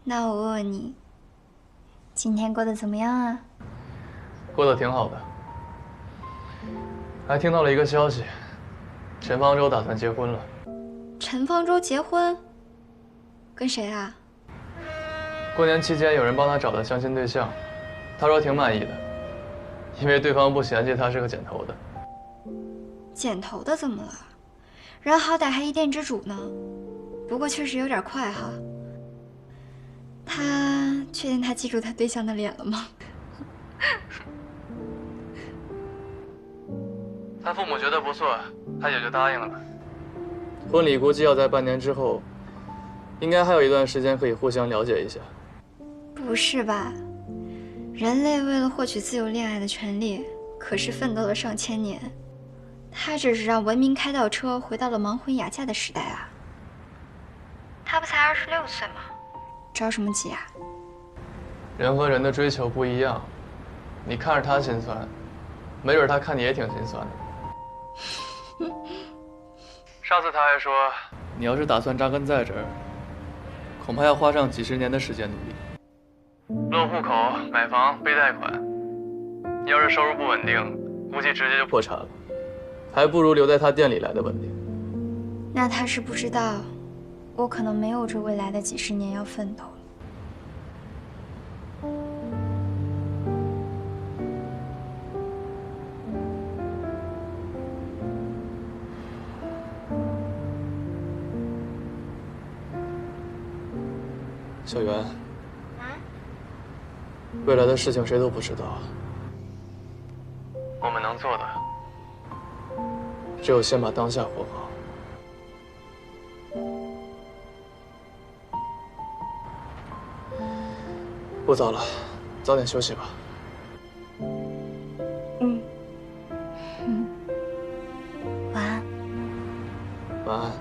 那我问问你，今天过得怎么样啊？过得挺好的，还听到了一个消息，陈方舟打算结婚了。陈方舟结婚？跟谁啊？过年期间有人帮他找的相亲对象，他说挺满意的，因为对方不嫌弃他是个剪头的。剪头的怎么了？人好歹还一店之主呢，不过确实有点快哈。他确定他记住他对象的脸了吗？他父母觉得不错，他也就答应了。婚礼估计要在半年之后，应该还有一段时间可以互相了解一下。不是吧？人类为了获取自由恋爱的权利，可是奋斗了上千年。他只是让文明开倒车，回到了盲婚哑嫁的时代啊。他不才26岁吗？着什么急啊？人和人的追求不一样，你看着他心酸，没准他看你也挺心酸的。上次他还说，你要是打算扎根在这儿，恐怕要花上几十年的时间努力。落户口、买房、背贷款，你要是收入不稳定，估计直接就破产了，还不如留在他店里来的稳定。那他是不知道，我可能没有这未来的几十年要奋斗了。小袁，未来的事情谁都不知道，我们能做的只有先把当下活好。不早了，早点休息吧。晚安。晚安。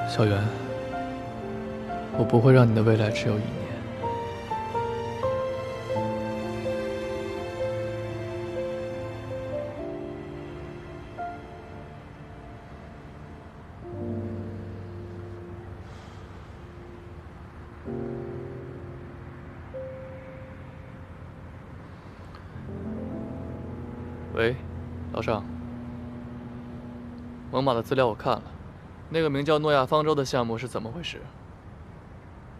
小袁，我不会让你的未来只有1年。喂，老尚，猛犸的资料我看了，那个名叫诺亚方舟的项目是怎么回事？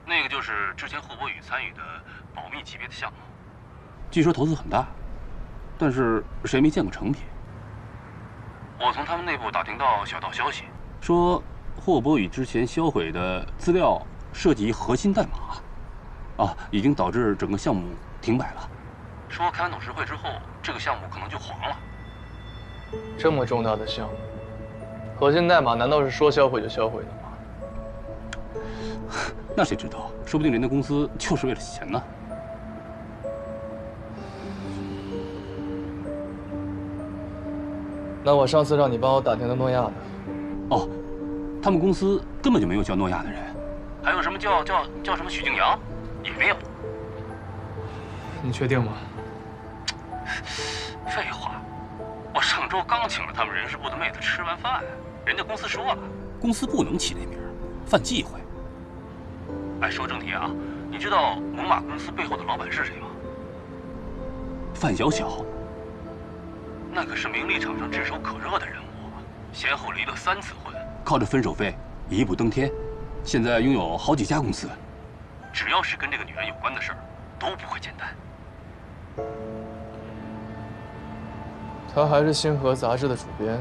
那个就是之前霍博宇参与的保密级别的项目，据说投资很大，但是谁没见过成品？我从他们内部打听到小道消息，说霍博宇之前销毁的资料涉及核心代码，已经导致整个项目停摆了。说开完董事会之后，这个项目可能就黄了。这么重大的项目，核心代码难道是说销毁就销毁的吗？那谁知道？说不定人家公司就是为了钱呢。那我上次让你帮我打听的诺亚呢？哦，他们公司根本就没有叫诺亚的人，还有什么叫什么许敬阳，也没有。你确定吗？废话，我上周刚请了他们人事部的妹子吃完饭，人家公司说了，公司不能起那名，犯忌讳。哎，说正题啊，你知道猛犸公司背后的老板是谁吗？范小小。那可是名利场上炙手可热的人物，先后离了3次婚，靠着分手费一步登天，现在拥有好几家公司。只要是跟这个女人有关的事儿，都不会简单。他还是星河杂志的主编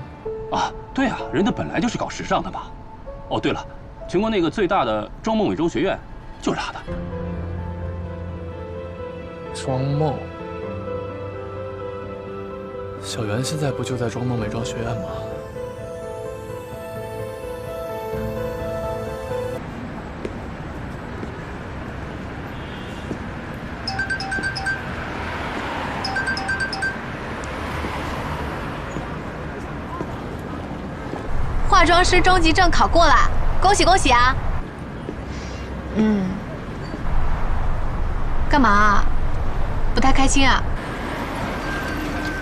啊？对啊，人家本来就是搞时尚的嘛。哦，对了，全国那个最大的庄梦美妆学院就是他的。庄梦。小袁现在不就在庄梦美妆学院吗？化妆师中级证考过了，恭喜恭喜啊！干嘛？不太开心啊？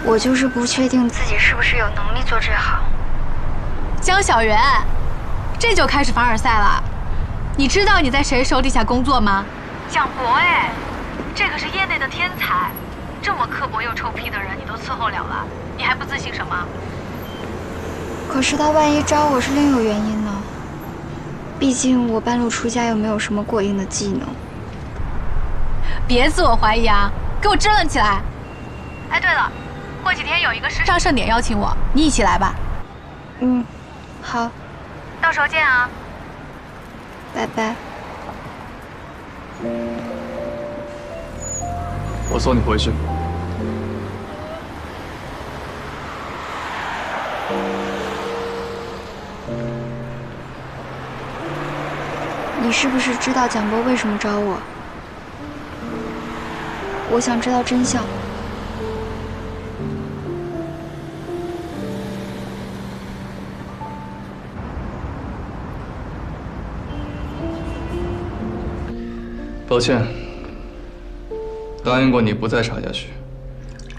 我就是不确定自己是不是有能力做这行。江小媛，这就开始凡尔赛了。你知道你在谁手底下工作吗？蒋博哎，这可是业内的天才，这么刻薄又臭屁的人你都伺候了，你还不自信什么？可是他万一招我是另有原因呢？毕竟我半路出家又没有什么过硬的技能。别自我怀疑啊，给我支棱起来！哎，对了。过几天有一个时尚盛典邀请我，你一起来吧。好，到时候见啊。拜拜。我送你回去。你是不是知道蒋波为什么找我？我想知道真相。抱歉，答应过你不再查下去，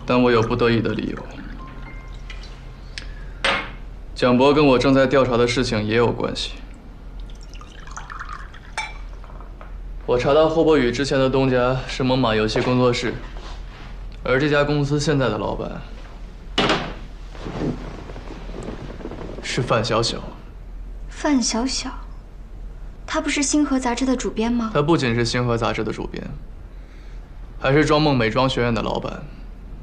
但我有不得已的理由。蒋博跟我正在调查的事情也有关系。我查到霍博宇之前的东家是猛犸游戏工作室，而这家公司现在的老板是范小小。范小小。他不是星河杂志的主编吗？他不仅是星河杂志的主编，还是庄梦美妆学院的老板。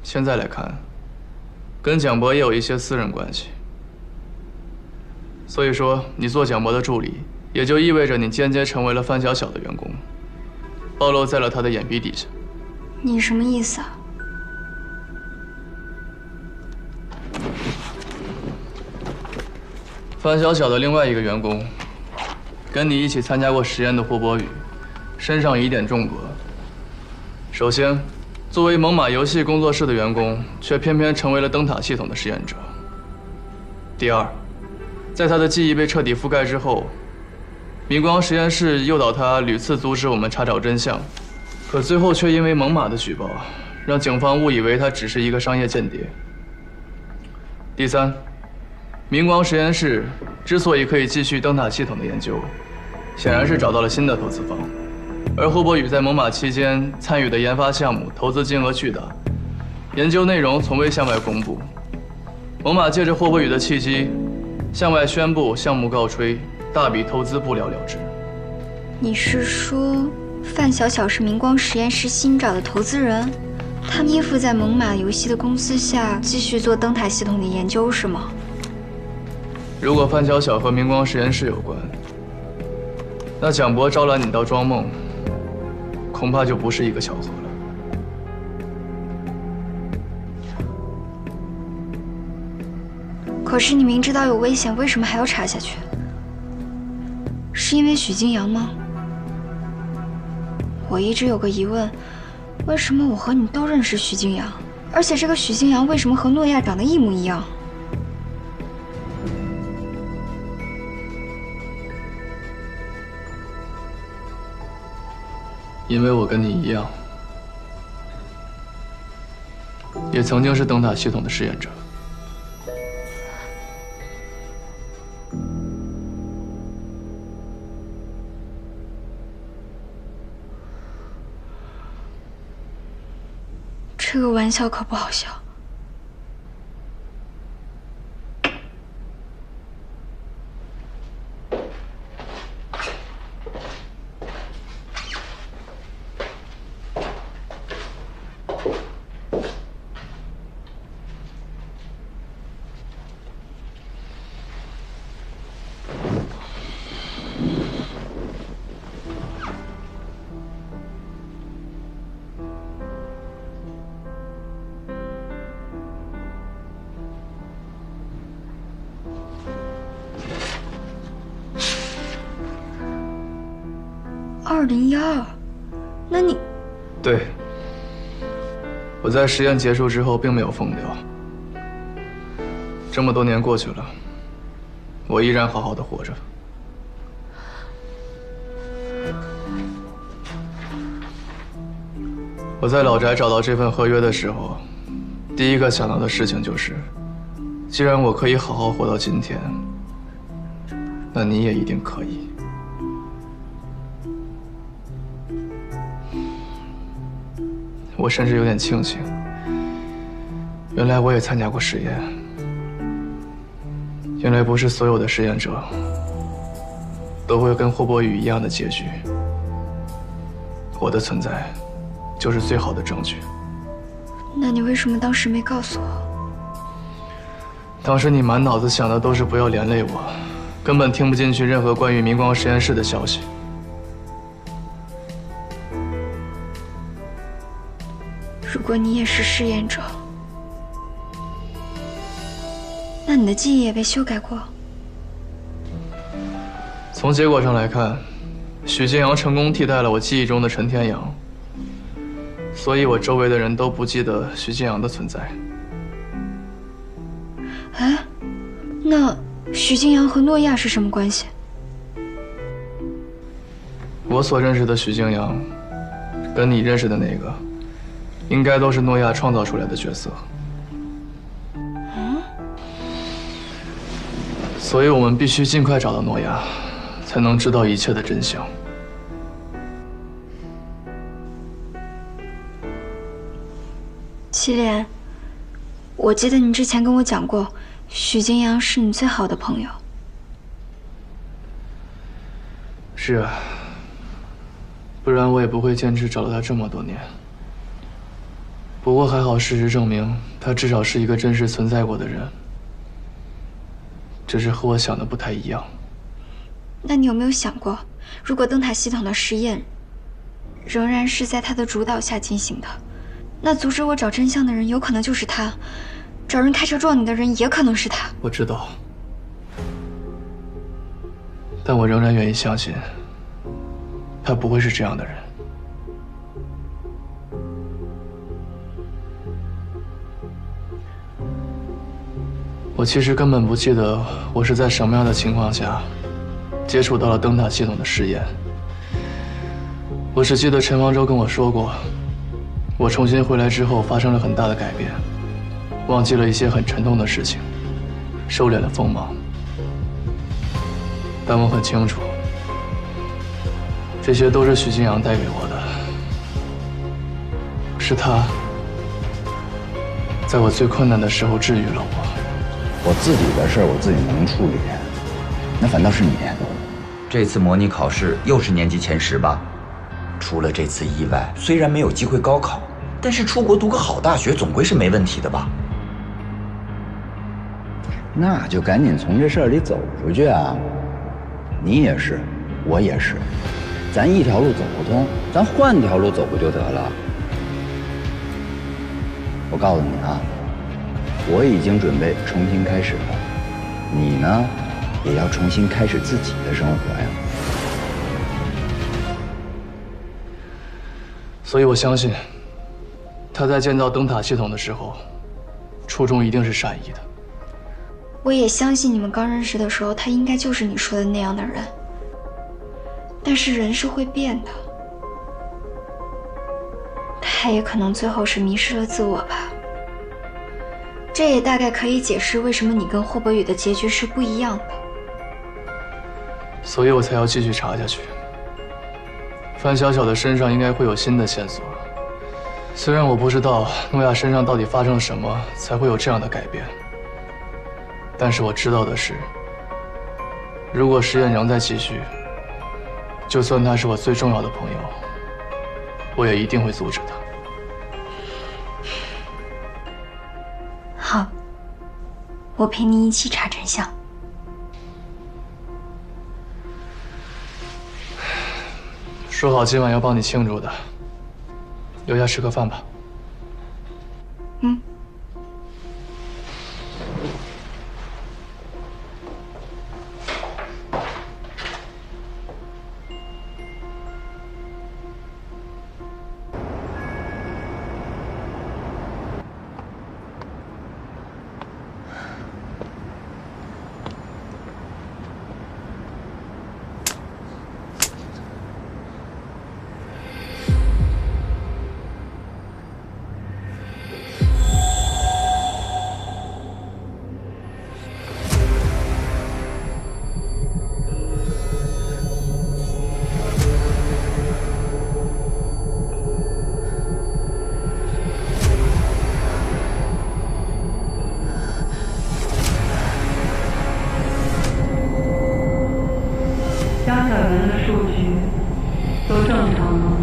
现在来看，跟蒋博也有一些私人关系。所以说，你做蒋博的助理，也就意味着你间接成为了范小小的员工，暴露在了他的眼皮底下。你什么意思啊？范小小的另外一个员工。跟你一起参加过实验的霍博宇，身上疑点重格。首先，作为猛犸游戏工作室的员工，却偏偏成为了灯塔系统的实验者。第二，在他的记忆被彻底覆盖之后，明光实验室诱导他屡次阻止我们查找真相，可最后却因为猛犸的举报，让警方误以为他只是一个商业间谍。第三，明光实验室之所以可以继续灯塔系统的研究，显然是找到了新的投资方。而霍博宇在猛犸期间参与的研发项目投资金额巨大，研究内容从未向外公布。猛犸借着霍博宇的契机，向外宣布项目告吹，大笔投资不了了之。你是说范小小是明光实验室新找的投资人？他依附在猛犸游戏的公司下，继续做灯塔系统的研究是吗？如果范小小和明光实验室有关，那蒋博招揽你到庄梦，恐怕就不是一个巧合了。可是你明知道有危险，为什么还要查下去？是因为许金阳吗？我一直有个疑问，为什么我和你都认识许金阳，而且这个许金阳为什么和诺亚长得一模一样？因为我跟你一样，也曾经是灯塔系统的试验者。这个玩笑可不好笑。2012，那你……对，我在实验结束之后并没有疯掉。这么多年过去了，我依然好好的活着。我在老宅找到这份合约的时候，第一个想到的事情就是，既然我可以好好活到今天，那你也一定可以。我甚至有点庆幸，原来我也参加过实验。原来不是所有的实验者都会跟霍博宇一样的结局。我的存在就是最好的证据。那你为什么当时没告诉我？当时你满脑子想的都是不要连累我，根本听不进去任何关于明光实验室的消息。如果你也是试验者，那你的记忆也被修改过。从结果上来看，许金阳成功替代了我记忆中的陈天阳，所以我周围的人都不记得许金阳的存在。哎，那许金阳和诺亚是什么关系？我所认识的许金阳，跟你认识的那个，应该都是诺亚创造出来的角色。所以我们必须尽快找到诺亚，才能知道一切的真相。祁连，我记得你之前跟我讲过，许金阳是你最好的朋友。是啊，不然我也不会坚持找了他这么多年。不过还好，事实证明他至少是一个真实存在过的人，只是和我想的不太一样。那你有没有想过，如果灯塔系统的实验仍然是在他的主导下进行的，那阻止我找真相的人有可能就是他，找人开车撞你的人也可能是他。我知道，但我仍然愿意相信，他不会是这样的人。我其实根本不记得我是在什么样的情况下接触到了灯塔系统的实验。我只记得陈方舟跟我说过，我重新回来之后发生了很大的改变，忘记了一些很沉痛的事情，收敛了锋芒。但我很清楚，这些都是许金阳带给我的，是他在我最困难的时候治愈了我。我自己的事儿我自己能处理，那反倒是你。这次模拟考试又是年级前10吧？出了这次意外，虽然没有机会高考，但是出国读个好大学总归是没问题的吧？那就赶紧从这事儿里走出去啊！你也是，我也是，咱一条路走不通，咱换条路走不就得了？我告诉你啊，我已经准备重新开始了，你呢，也要重新开始自己的生活呀。所以我相信，他在建造灯塔系统的时候，初衷一定是善意的。我也相信你们刚认识的时候，他应该就是你说的那样的人。但是人是会变的，他也可能最后是迷失了自我吧。这也大概可以解释为什么你跟霍博宇的结局是不一样的。所以我才要继续查下去。范小小的身上应该会有新的线索，虽然我不知道诺亚身上到底发生了什么才会有这样的改变。但是我知道的是，如果实验仍在继续，就算他是我最重要的朋友，我也一定会阻止他。好，我陪你一起查真相。说好今晚要帮你庆祝的，留下吃个饭吧。嗯。江小圆的数据都正常吗？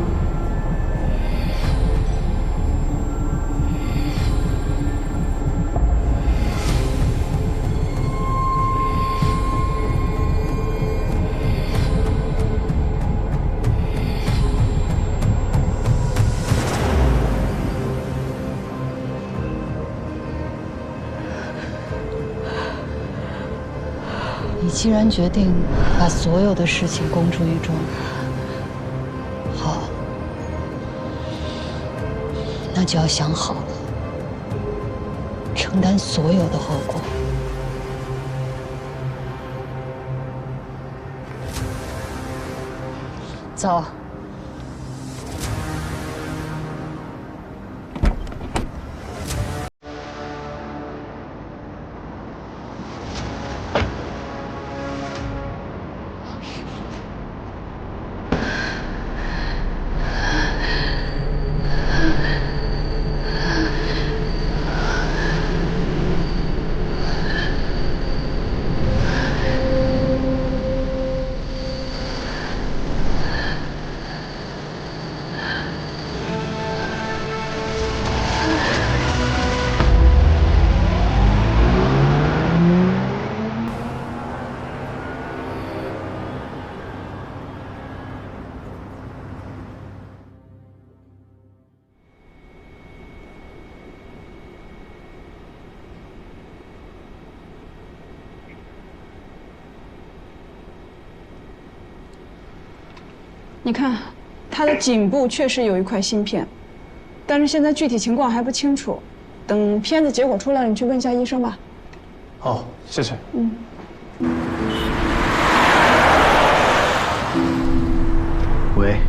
你既然决定把所有的事情公诸于众，好，那就要想好了，承担所有的后果。走。你看，他的颈部确实有一块芯片，但是现在具体情况还不清楚。等片子结果出来，你去问一下医生吧。好，谢谢。嗯。喂，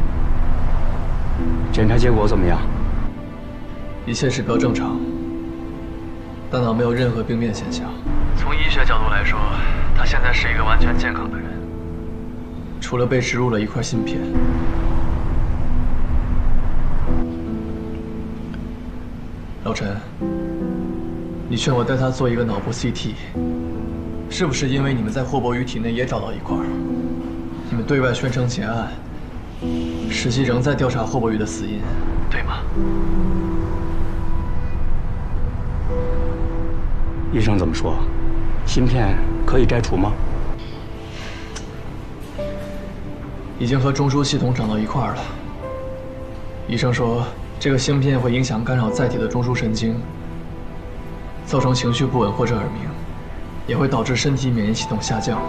检查结果怎么样？一切指标正常，大脑没有任何病变现象。从医学角度来说，他现在是一个完全健康的人。除了被植入了一块芯片，老陈，你劝我带他做一个脑部 CT， 是不是因为你们在霍博宇体内也找到一块？你们对外宣称结案，实际仍在调查霍博宇的死因，对吗？医生怎么说？芯片可以摘除吗？已经和中枢系统长到一块儿了。医生说，这个芯片会影响干扰载体的中枢神经，造成情绪不稳或者耳鸣，也会导致身体免疫系统下降。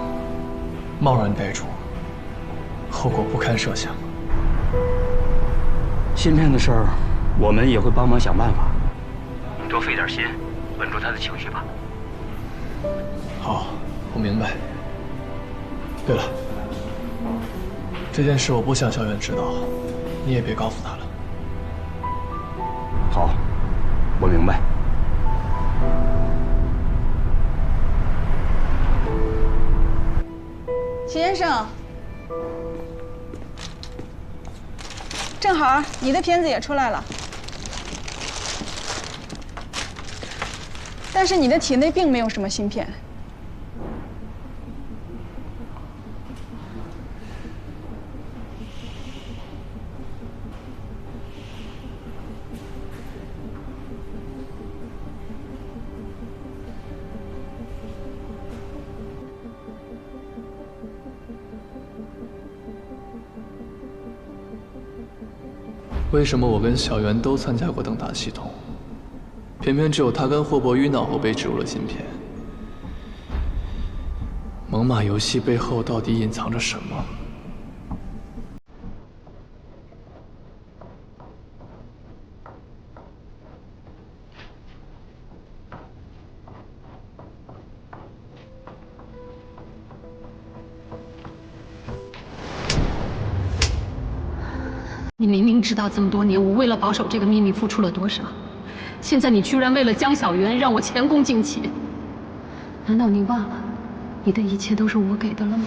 贸然摘除，后果不堪设想。芯片的事儿，我们也会帮忙想办法。你多费点心，稳住他的情绪吧。好，我明白。对了，这件事我不想小远知道，你也别告诉他了。好，我明白。齐先生，正好你的片子也出来了，但是你的体内并没有什么芯片。为什么我跟小袁都参加过灯塔系统，偏偏只有他跟霍博宇脑后被植入了芯片？猛犸游戏背后到底隐藏着什么？你明明知道这么多年我为了保守这个秘密付出了多少，现在你居然为了江小媛让我前功尽弃。难道你忘了，你的一切都是我给的了吗？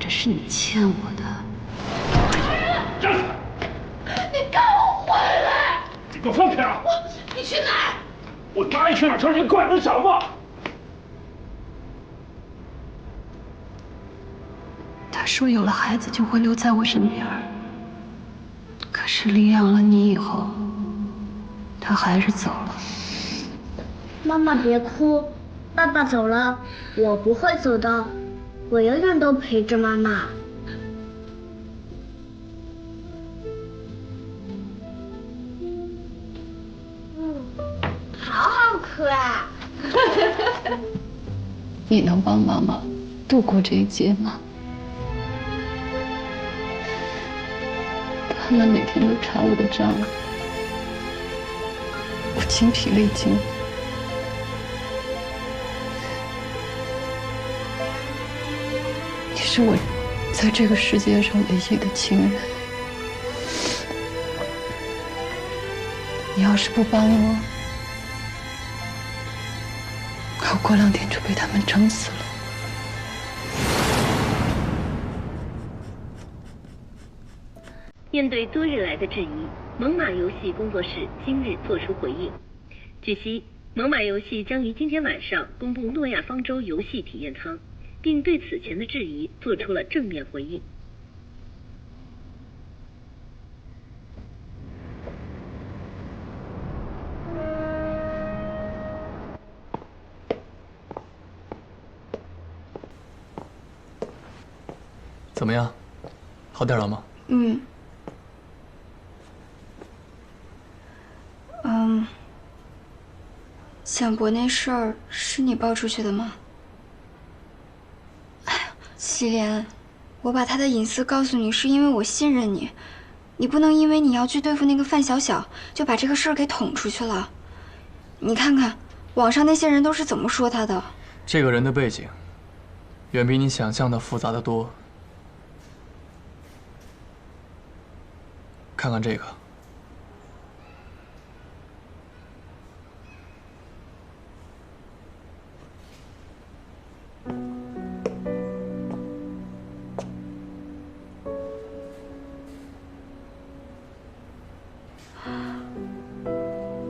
这是你欠我的。你赶我回来！你给我放开啊！你去哪儿？我哪里去哪儿？你管得着吗？他说有了孩子就会留在我身边，可是领养了你以后，他还是走了。妈妈别哭，爸爸走了，我不会走的，我永远都陪着妈妈。好好哭啊！你能帮妈妈度过这一劫吗？他们每天都查我的账，我精疲力尽。你是我在这个世界上唯一的亲人，你要是不帮我，我过2天就被他们整死了。面对多日来的质疑，猛犸游戏工作室今日作出回应。据悉，猛犸游戏将于今天晚上公布诺亚方舟游戏体验舱，并对此前的质疑做出了正面回应。怎么样，好点了吗？蒋博那事儿是你爆出去的吗？哎呀，祁连，我把他的隐私告诉你，是因为我信任你。你不能因为你要去对付那个范小小，就把这个事儿给捅出去了。你看看，网上那些人都是怎么说他的。这个人的背景，远比你想象的复杂的多。看看这个。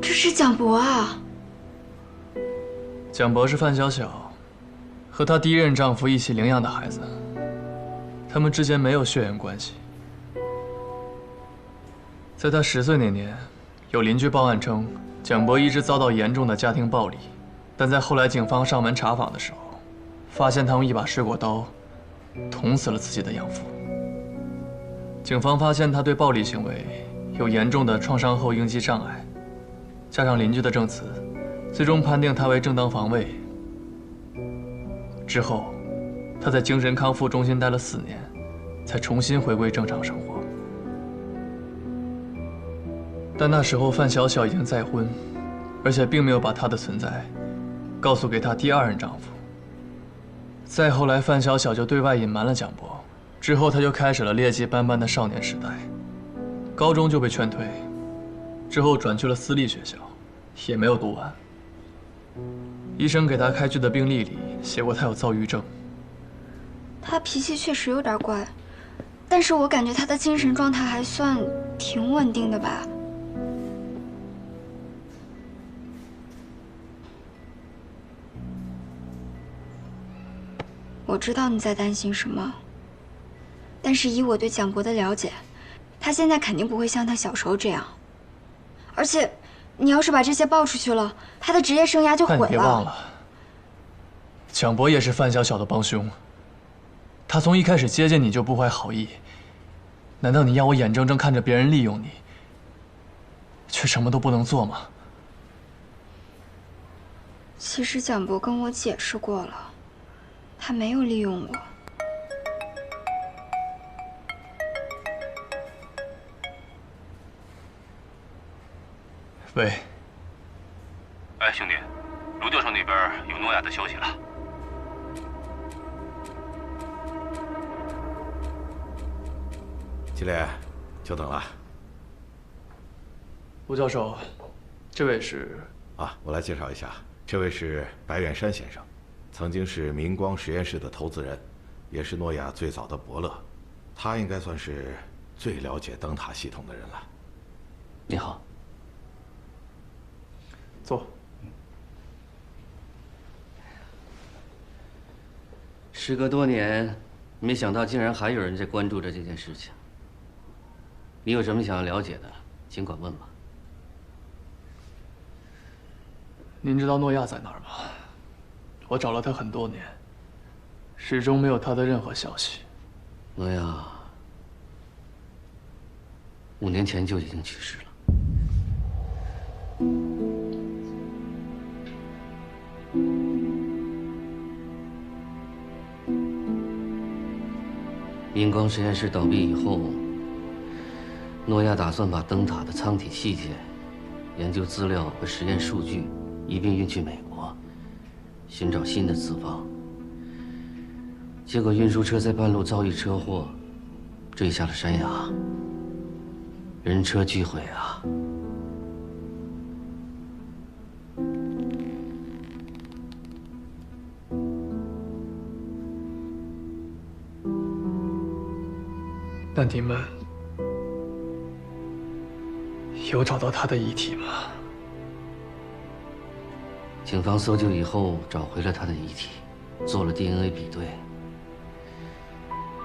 这是蒋博啊！蒋博是范小小和她第一任丈夫一起领养的孩子，他们之间没有血缘关系。在她10岁那年，有邻居报案称蒋博一直遭到严重的家庭暴力，但在后来警方上门查访的时候，发现他用一把水果刀捅死了自己的养父。警方发现他对暴力行为有严重的创伤后应激障碍，加上邻居的证词，最终判定他为正当防卫。之后，他在精神康复中心待了4年，才重新回归正常生活。但那时候范小小已经再婚，而且并没有把她的存在告诉给她第2任丈夫。再后来，范小小就对外隐瞒了蒋博，之后她就开始了劣迹斑斑的少年时代。高中就被劝退，之后转去了私立学校，也没有读完。医生给她开具的病历里写过她有躁郁症。她脾气确实有点怪，但是我感觉她的精神状态还算挺稳定的吧。我知道你在担心什么，但是以我对蒋博的了解，他现在肯定不会像他小时候这样。而且，你要是把这些爆出去了，他的职业生涯就毁了。但你别忘了，蒋博也是范小小的帮凶。他从一开始接近你就不怀好意，难道你要我眼睁睁看着别人利用你，却什么都不能做吗？其实蒋博跟我解释过了。他没有利用我。喂。哎，兄弟，卢教授那边有诺亚的消息了。祁连，久等了。卢教授，这位是……啊，我来介绍一下，这位是白远山先生。曾经是明光实验室的投资人，也是诺亚最早的伯乐，他应该算是最了解灯塔系统的人了。你好，坐。时隔多年，没想到竟然还有人在关注着这件事情。你有什么想要了解的，尽管问吧。您知道诺亚在哪儿吗？我找了他很多年，始终没有他的任何消息。诺亚5年前就已经去世了。明光实验室倒闭以后，诺亚打算把灯塔的舱体细节、研究资料和实验数据一并运去美国。寻找新的资方，结果运输车在半路遭遇车祸，坠下了山崖，人车俱毁啊！那你们有找到他的遗体吗？警方搜救以后，找回了他的遗体，做了 DNA 比对。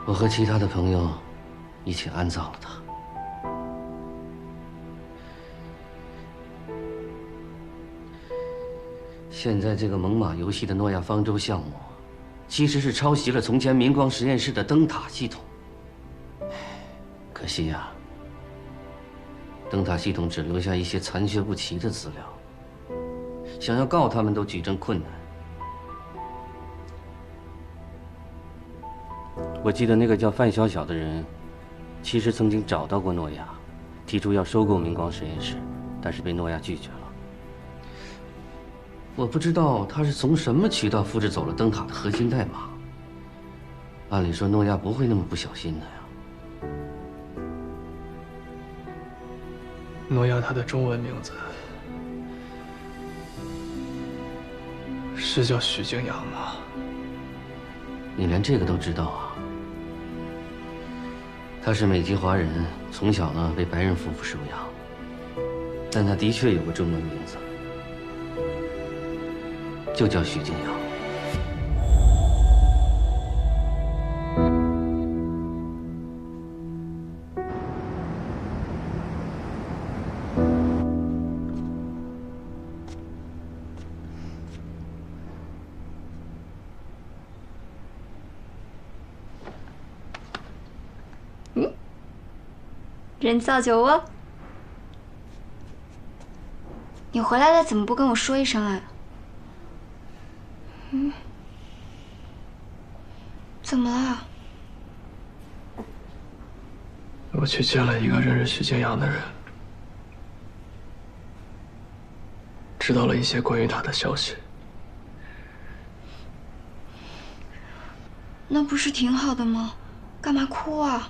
我和其他的朋友一起安葬了他。现在这个猛犸游戏的诺亚方舟项目，其实是抄袭了从前明光实验室的灯塔系统。可惜呀，灯塔系统只留下一些残缺不齐的资料。想要告他们都举证困难。我记得那个叫范小小的人，其实曾经找到过诺亚，提出要收购明光实验室，但是被诺亚拒绝了。我不知道他是从什么渠道复制走了灯塔的核心代码。按理说，诺亚不会那么不小心的呀。诺亚他的中文名字是叫许敬阳吗？你连这个都知道啊？他是美籍华人，从小呢被白人夫妇收养，但他的确有个中文名字。就叫许金阳。人造酒窝，你回来了怎么不跟我说一声啊？怎么了？我去见了一个认识许金阳的人，知道了一些关于他的消息。那不是挺好的吗？干嘛哭啊？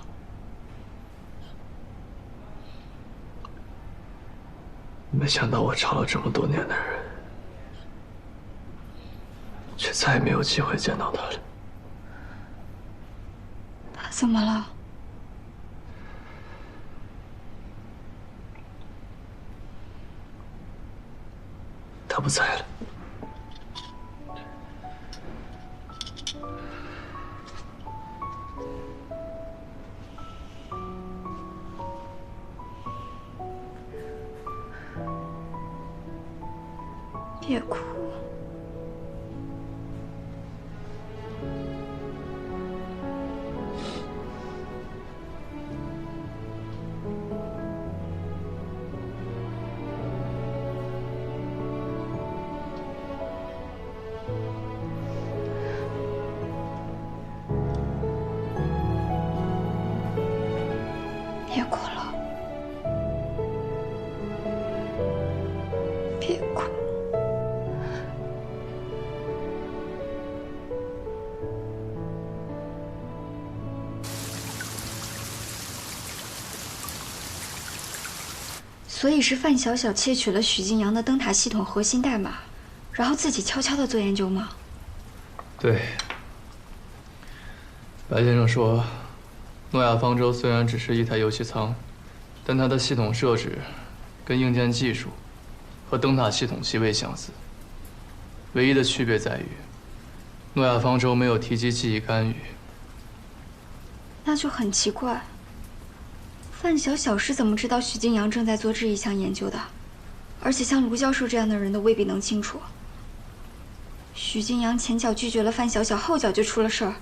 没想到我找了这么多年的人，却再也没有机会见到他了。他怎么了？他不在了。别哭。别哭了，别哭。所以是范小小窃取了许金阳的灯塔系统核心代码，然后自己悄悄地做研究吗？对。白先生说，诺亚方舟虽然只是一台游戏舱，但它的系统设置跟硬件技术和灯塔系统极为相似。唯一的区别在于，诺亚方舟没有提及记忆干预。那就很奇怪。范小小是怎么知道许金阳正在做这一项研究的？而且像卢教授这样的人都未必能清楚。许金阳前脚拒绝了范小小，后脚就出了事儿，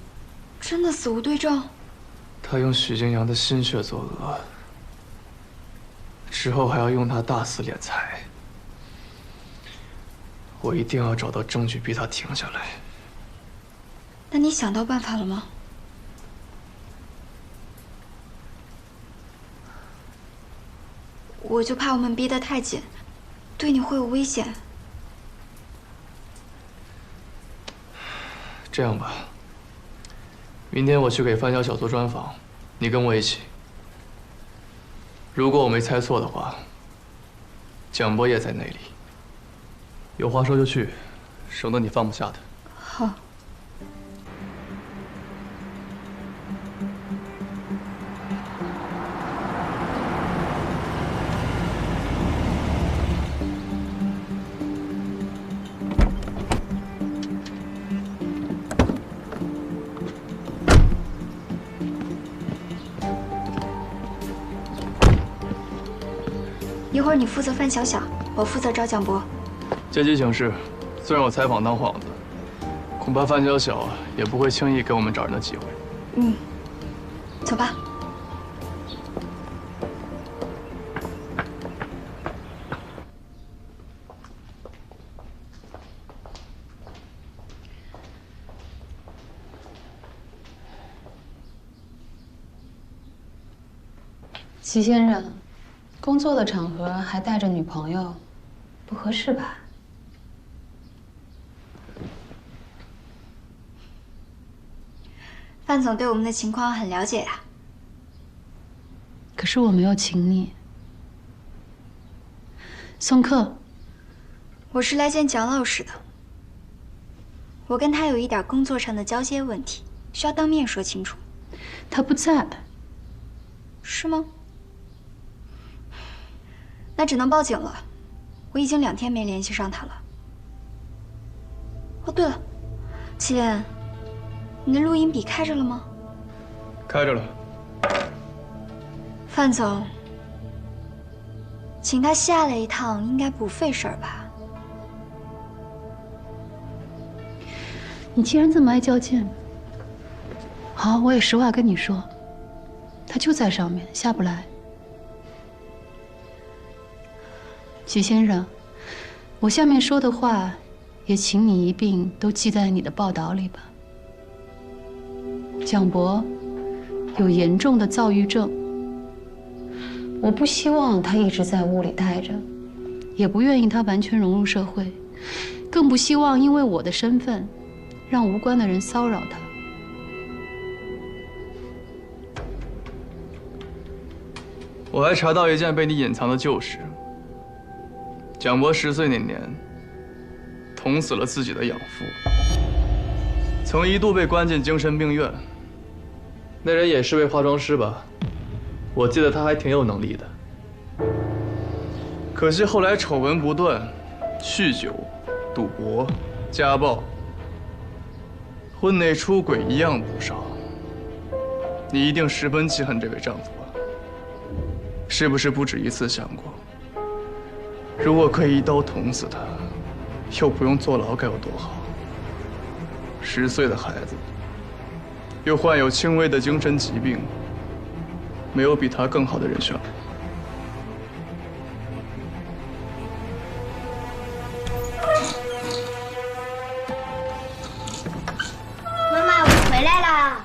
真的死无对证。他用许金阳的心血作恶，之后还要用他大肆敛财。我一定要找到证据逼他停下来。那你想到办法了吗？我就怕我们逼得太紧，对你会有危险。这样吧，明天我去给范小小做专访，你跟我一起。如果我没猜错的话，蒋波也在那里。有话说就去，省得你放不下他。好。一会儿你负责范小小，我负责找蒋博。借机行事，虽然我采访当幌子，恐怕范小小也不会轻易给我们找人的机会。走吧。齐先生，工作的场合还带着女朋友，不合适吧？范总对我们的情况很了解呀。可是我没有请你。宋克，我是来见蒋老师的。我跟他有一点工作上的交接问题，需要当面说清楚。他不在。是吗？那只能报警了。我已经2天没联系上他了。哦，对了，祁连，你的录音笔开着了吗？开着了。范总，请他下来一趟，应该不费事儿吧？你既然这么爱较劲，好，我也实话跟你说，他就在上面，下不来。祁先生，我下面说的话，也请你一并都记在你的报道里吧。蒋博有严重的躁郁症，我不希望他一直在屋里待着，也不愿意他完全融入社会，更不希望因为我的身份，让无关的人骚扰他。我还查到一件被你隐藏的旧事。蒋博10岁那年，捅死了自己的养父，曾一度被关进精神病院。那人也是位化妆师吧？我记得他还挺有能力的。可惜后来丑闻不断，酗酒、赌博、家暴、婚内出轨一样不少。你一定十分记恨这位丈夫吧？是不是不止一次想过？如果可以一刀捅死他，又不用坐牢，该有多好！10岁的孩子，又患有轻微的精神疾病，没有比他更好的人选了。妈妈，我回来啦！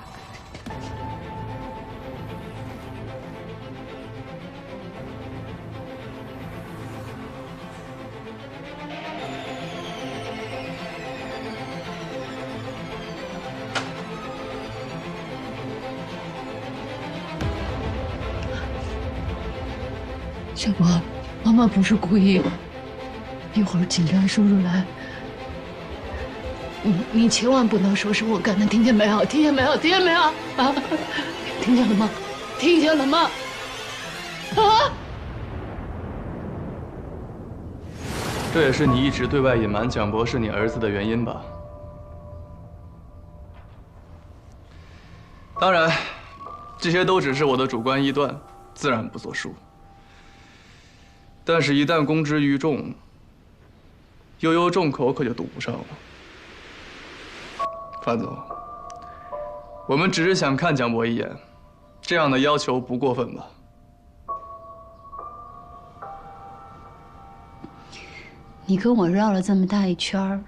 小博，妈妈不是故意的。一会儿警察叔叔来，你千万不能说是我干的，听见没有？听见没有？听见没有？啊！听见了吗？听见了吗？啊！这也是你一直对外隐瞒蒋博是你儿子的原因吧？当然，这些都只是我的主观臆断，自然不作数。但是，一旦公之于众，悠悠众口可就堵不上了。范总，我们只是想看蒋博一眼，这样的要求不过分吧？你跟我绕了这么大一圈，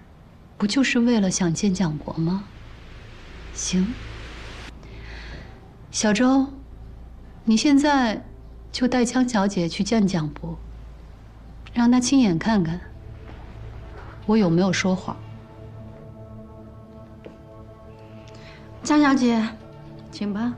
不就是为了想见蒋博吗？行，小周，你现在就带江小姐去见蒋博。让他亲眼看看我有没有说谎。江小姐，请吧。